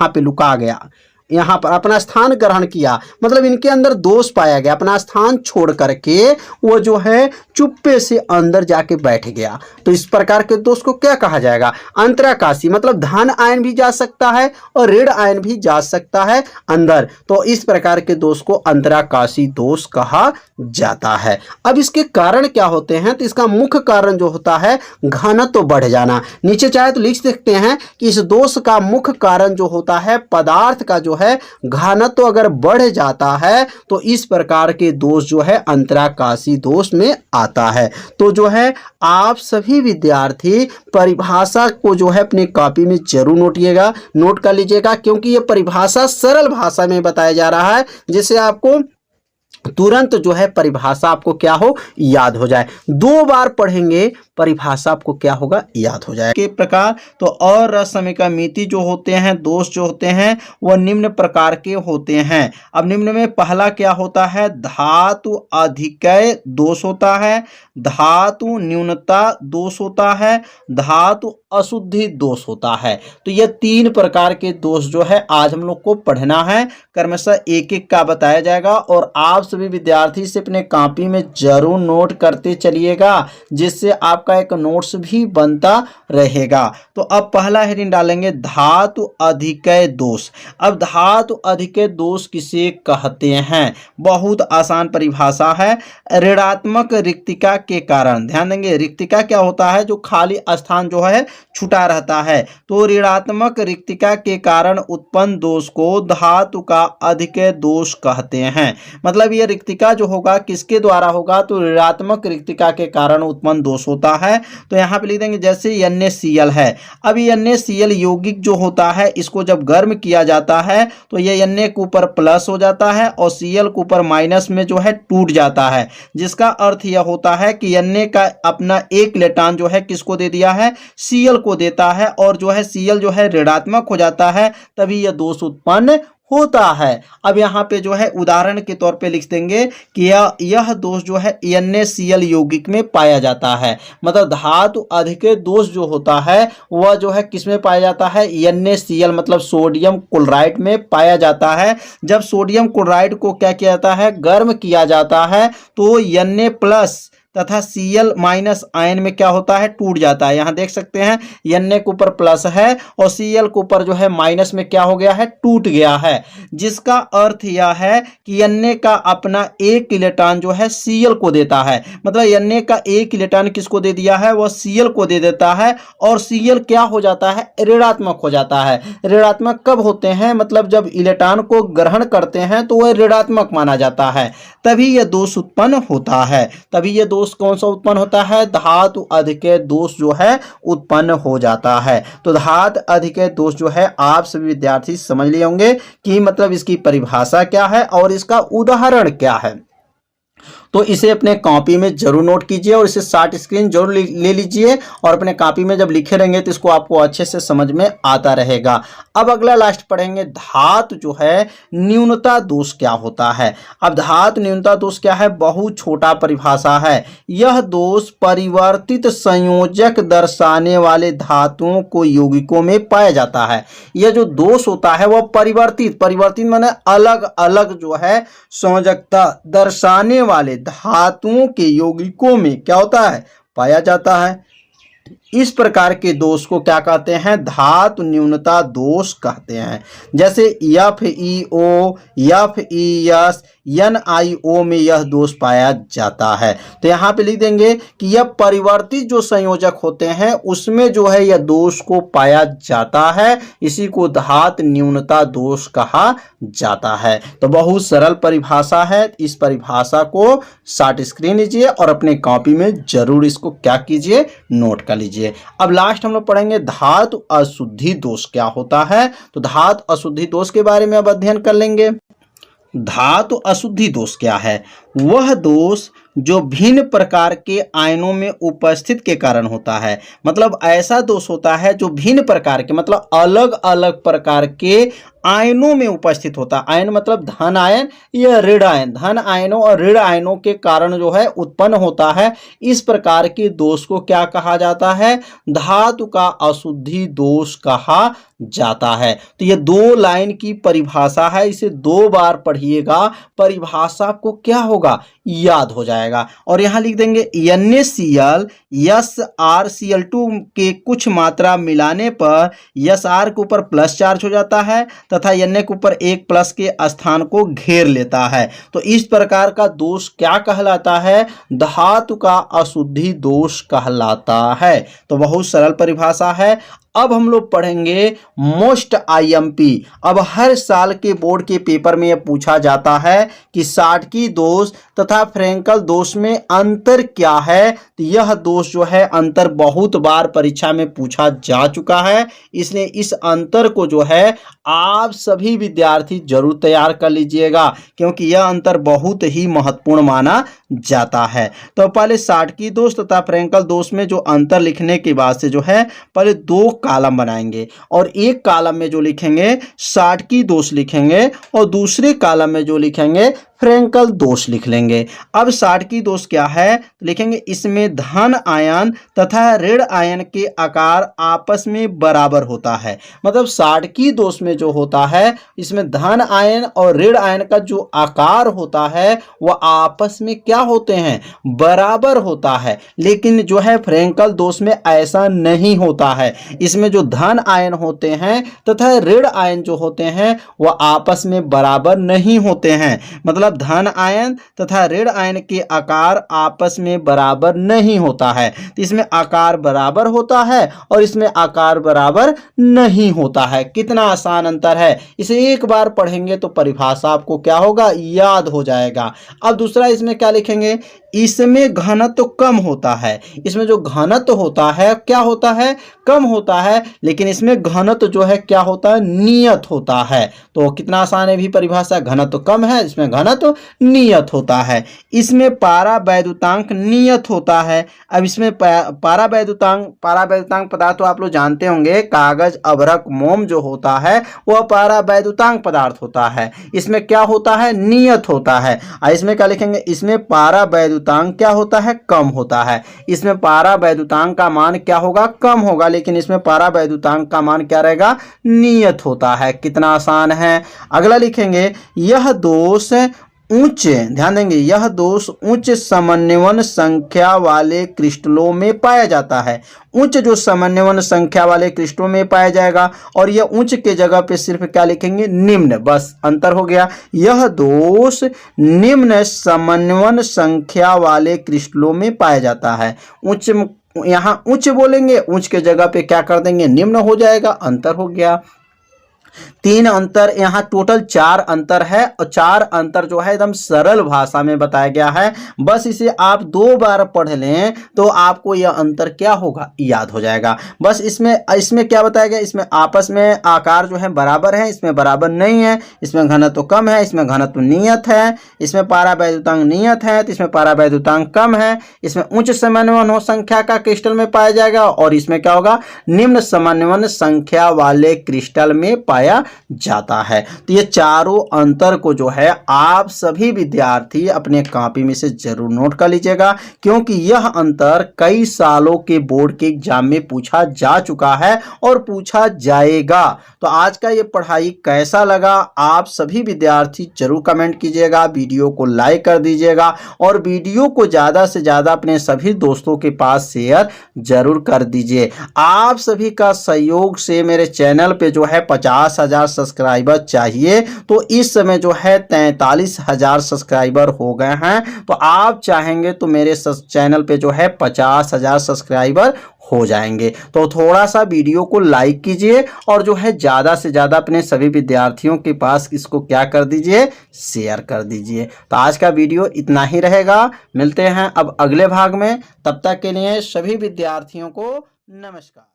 पे लुका गया, यहाँ पर अपना स्थान ग्रहण किया, मतलब इनके अंदर दोष पाया गया, अपना स्थान छोड़ करके वो जो है चुप्पे से अंदर जाके बैठ गया। तो इस प्रकार के दोष को क्या कहा जाएगा? अंतराकाशी, मतलब धन आयन भी जा सकता है और ऋण आयन भी जा सकता है अंदर, तो इस प्रकार के दोष को अंतराकाशी दोष कहा जाता है। अब इसके कारण क्या होते हैं? तो इसका मुख्य कारण जो होता है घनत्व तो बढ़ जाना। नीचे चाहे तो लिख सकते हैं कि इस दोष का मुख्य कारण जो होता है पदार्थ का जो है घनत्व तो अगर बढ़ जाता है तो इस प्रकार के दोष जो है अंतराकाशी दोष में आता है। तो जो है आप सभी विद्यार्थी परिभाषा को जो है अपनी कॉपी में जरूर नोट कर लीजिएगा, क्योंकि ये परिभाषा सरल भाषा में बताया जा रहा है, जिससे आपको तुरंत जो है परिभाषा आपको क्या हो, याद हो जाए। 2 बार पढ़ेंगे परिभाषा आपको क्या होगा, याद हो जाए। के प्रकार तो और असमीकमिति जो होते हैं, दोष जो होते हैं वह निम्न प्रकार के होते हैं। अब निम्न में पहला क्या होता है? धातु अधिकय दोष होता है, धातु न्यूनता दोष होता है, धातु अशुद्धि दोष होता है। तो ये 3 प्रकार के दोष जो है आज हम लोग को पढ़ना है, क्रमशः एक एक का बताया जाएगा और आप सभी विद्यार्थी से अपने कॉपी में जरूर नोट करते चलिएगा, जिससे आपका एक नोट्स भी बनता रहेगा। तो अब पहला हेडिंग डालेंगे धातु अधिकय दोष। अब धातु अधिकय दोष किसे कहते हैं? बहुत आसान परिभाषा है, ऋणात्मक रिक्तिका के कारण। ध्यान देंगे, रिक्तिका क्या होता है? जो खाली स्थान जो है छूटा रहता है। तो ऋणात्मक रिक्तिका के कारण उत्पन्न दोष को धातु का अधिकय दोष कहते हैं। मतलब ये रिक्तिका जो होगा किसके द्वारा होगा? तो ऋणात्मक रिक्तिका के कारण उत्पन्न दोष होता है। तो यहाँ पे लिख देंगे जैसे NaCl है। अब ये NaCl यौगिक जो होता है, इसको जब गर्म किया जाता है तो ये Na के ऊपर प्लस हो जाता है और Cl के ऊपर माइनस में जो है टूट जाता है, जिसका अर्थ यह होता है कि Na का अपना एक इलेक्ट्रॉन जो है किसको दे दिया है? Cl को देता है, और जो है Cl जो है ऋणात्मक हो जाता है, तभी यह दोष उत्पन्न होता है। अब यहाँ पे जो है उदाहरण के तौर पे लिख देंगे कि यह दोष जो है NaCl यौगिक में पाया जाता है। मतलब धातु अधिकय दोष जो होता है वह जो है किस में पाया जाता है? NaCl मतलब सोडियम क्लोराइड में पाया जाता है। जब सोडियम क्लोराइड को क्या किया जाता है? गर्म किया जाता है, तो Na प्लस तथा Cl माइनस आयन में क्या होता है? टूट जाता है। यहाँ देख सकते हैं Na के ऊपर प्लस है और Cl के ऊपर जो है माइनस में क्या हो गया है? टूट गया है, जिसका अर्थ यह है कि Na का अपना एक इलेक्ट्रॉन जो है Cl को देता है। मतलब Na का एक इलेक्ट्रॉन किसको दे दिया है? वह Cl को दे देता है, और Cl क्या हो जाता है? ऋणात्मक हो जाता है। ऋणात्मक कब होते हैं? मतलब जब इलेक्ट्रॉन को ग्रहण करते हैं तो वह ऋणात्मक माना जाता है, तभी यह दोष उत्पन्न होता है। तभी यह दोष कौन सा उत्पन्न होता है? धातु अधिकय दोष जो है उत्पन्न हो जाता है। तो धातु अधिकय दोष जो है आप सभी विद्यार्थी समझ लिए होंगे कि मतलब इसकी परिभाषा क्या है और इसका उदाहरण क्या है। तो इसे अपने कॉपी में जरूर नोट कीजिए और इसे शॉर्ट स्क्रीन जरूर ले लीजिए, और अपने कॉपी में जब लिखे रहेंगे तो इसको आपको अच्छे से समझ में आता रहेगा। अब अगला लास्ट पढ़ेंगे धातु जो है न्यूनता दोष क्या होता है। अब धातु न्यूनता दोष क्या है? बहुत छोटा परिभाषा है। यह दोष परिवर्तित संयोजक दर्शाने वाले धातुओं को यौगिकों में पाया जाता है। यह जो दोष होता है वह परिवर्तित माने अलग अलग जो है संयोजकता दर्शाने वाले धातुओं के यौगिकों में क्या होता है? पाया जाता है। इस प्रकार के दोष को क्या कहते हैं? धातु न्यूनता दोष कहते हैं। जैसे FeO, FeS, NiO में यह दोष पाया जाता है। तो यहाँ पे लिख देंगे कि यह परिवर्तित जो संयोजक होते हैं उसमें जो है यह दोष को पाया जाता है, इसी को धातु न्यूनता दोष कहा जाता है। तो बहुत सरल परिभाषा है, इस परिभाषा को शॉर्ट स्क्रीन लीजिए और अपने कॉपी में जरूर इसको क्या कीजिए? नोट कर लीजिए। अब लास्ट हम लोग पढ़ेंगे धातु अशुद्धि दोष क्या होता है। तो धातु अशुद्धि दोष के बारे में अब अध्ययन कर लेंगे। धातु अशुद्धि दोष क्या है? वह दोष जो भिन्न प्रकार के आयनों में उपस्थित के कारण होता है। मतलब ऐसा दोष होता है जो भिन्न प्रकार के मतलब अलग अलग प्रकार के आयनों में उपस्थित होता है। आयन मतलब धन आयन या ऋण आयन, धन आयनों और ऋण आयनों के कारण जो है उत्पन्न होता है। इस प्रकार के दोष को क्या कहा जाता है? धातु का अशुद्धि दोष कहा जाता है। तो ये 2 लाइन की परिभाषा है, इसे 2 बार पढ़िएगा, परिभाषा आपको क्या होगा? याद हो जाएगा। और यहां लिख देंगे NaCl SrCl2 के कुछ मात्रा मिलाने पर SR के ऊपर प्लस चार्ज हो जाता है तथा Na के ऊपर एक प्लस के स्थान को घेर लेता है। तो इस प्रकार का दोष क्या कहलाता है? धातु का अशुद्धि दोष कहलाता है। तो बहुत सरल परिभाषा है। अब हम लोग पढ़ेंगे मोस्ट IMP। अब हर साल के बोर्ड के पेपर में यह पूछा जाता है कि साटकी दोष तथा फ्रेंकल दोष में अंतर क्या है। तो यह दोष जो है अंतर बहुत बार परीक्षा में पूछा जा चुका है, इसलिए इस अंतर को जो है आप सभी विद्यार्थी जरूर तैयार कर लीजिएगा, क्योंकि यह अंतर बहुत ही महत्वपूर्ण माना जाता है। तो पहले साटकी दोष तथा फ्रेंकल दोष में जो अंतर लिखने के बाद से जो है पहले 2 कॉलम बनाएंगे और एक कॉलम में जो लिखेंगे साटकी दोष लिखेंगे और दूसरे कॉलम में जो लिखेंगे फ्रेंकल दोष लिख लेंगे। अब साटकी दोष क्या है? तो लिखेंगे इसमें धन आयन तथा ऋण आयन के आकार आपस में बराबर होता है। मतलब साटकी दोष में जो होता है इसमें धन आयन और ऋण आयन का जो आकार होता है वह आपस में क्या होते हैं? बराबर होता है। लेकिन जो है फ्रेंकल दोष में ऐसा नहीं होता है। इसमें जो धन आयन होते हैं तथा ऋण आयन जो होते हैं वह आपस में बराबर नहीं होते हैं। मतलब धन आयन तथा ऋण आयन के आकार आपस में बराबर नहीं होता है। तो इसमें आकार बराबर होता है और इसमें आकार बराबर नहीं होता है। कितना आसान अंतर है, इसे एक बार पढ़ेंगे तो परिभाषा आपको क्या होगा? याद हो जाएगा। अब दूसरा इसमें क्या लिखेंगे? इसमें घनत्व कम होता है। इसमें जो घनत्व होता है क्या होता है? कम होता है, लेकिन इसमें घनत्व जो है क्या होता है? नियत होता है। तो कितना आसान है भी परिभाषा, घनत्व कम है, इसमें घनत्व नियत होता है। इसमें पारावैद्युतांक नियत होता है। अब इसमें पारावैद्युतांक पदार्थ तो आप लोग जानते होंगे, कागज, अभ्रक, मोम जो होता है वह पारावैद्युतांक पदार्थ होता है। इसमें क्या होता है? नियत होता है। इसमें क्या लिखेंगे? इसमें पारावैद्युतांक क्या होता है? कम होता है। इसमें पारावैद्युतांक का मान क्या होगा? कम होगा, लेकिन इसमें पारावैद्युतांक का मान क्या रहेगा? नियत होता है। कितना आसान है। अगला लिखेंगे यह दोष उच्च, ध्यान देंगे, यह दोष उच्च समन्वयन संख्या वाले क्रिस्टलों में पाया जाता है। उच्च जो समन्वयन संख्या वाले क्रिस्टलों में पाया जाएगा, और यह उच्च के जगह पे सिर्फ क्या लिखेंगे? निम्न, बस अंतर हो गया। यह दोष निम्न समन्वयन संख्या वाले क्रिस्टलों में पाया जाता है। उच्च, यहाँ उच्च बोलेंगे, उच्च के जगह पे क्या कर देंगे? निम्न हो जाएगा, अंतर हो गया। 3 अंतर, यहाँ टोटल 4 अंतर है और 4 अंतर जो है एकदम सरल भाषा में बताया गया है। बस इसे आप 2 बार पढ़ लें तो आपको यह अंतर क्या होगा? याद हो जाएगा। बस इसमें क्या बताया गया? इसमें आपस में आकार जो है बराबर है, इसमें बराबर नहीं है। इसमें घनत्व कम है, इसमें घनत्व नियत है। इसमें पारावैद्युतांक नियत है तो इसमें पारावैद्युतांक कम है। इसमें उच्च समन्वयन संख्या का क्रिस्टल में पाया जाएगा और इसमें क्या होगा? निम्न समन्वयन संख्या वाले क्रिस्टल में पाया जाता है। तो ये चारों अंतर को जो है आप सभी विद्यार्थी अपने कॉपी में से जरूर नोट कर लीजिएगा, क्योंकि यह अंतर कई सालों के बोर्ड के एग्जाम में पूछा जा चुका है और पूछा जाएगा। तो आज का ये पढ़ाई कैसा लगा आप सभी विद्यार्थी जरूर कमेंट कीजिएगा, वीडियो को लाइक कर दीजिएगा और वीडियो को ज्यादा से ज्यादा अपने सभी दोस्तों के पास शेयर जरूर कर दीजिए। आप सभी का सहयोग से मेरे चैनल पे जो है 50,000 सब्सक्राइबर चाहिए, तो इस समय जो है 43,000 सब्सक्राइबर हो गए हैं। तो आप चाहेंगे तो मेरे चैनल पे जो है 50,000 सब्सक्राइबर हो जाएंगे। तो थोड़ा सा वीडियो को लाइक कीजिए और जो है ज़्यादा से ज़्यादा अपने सभी विद्यार्थियों के पास इसको क्या कर दीजिए? शेयर कर दीजिए। तो आज का वीडियो इतना ही रहेगा, मिलते हैं अब अगले भाग में। तब तक के लिए सभी विद्यार्थियों को नमस्कार।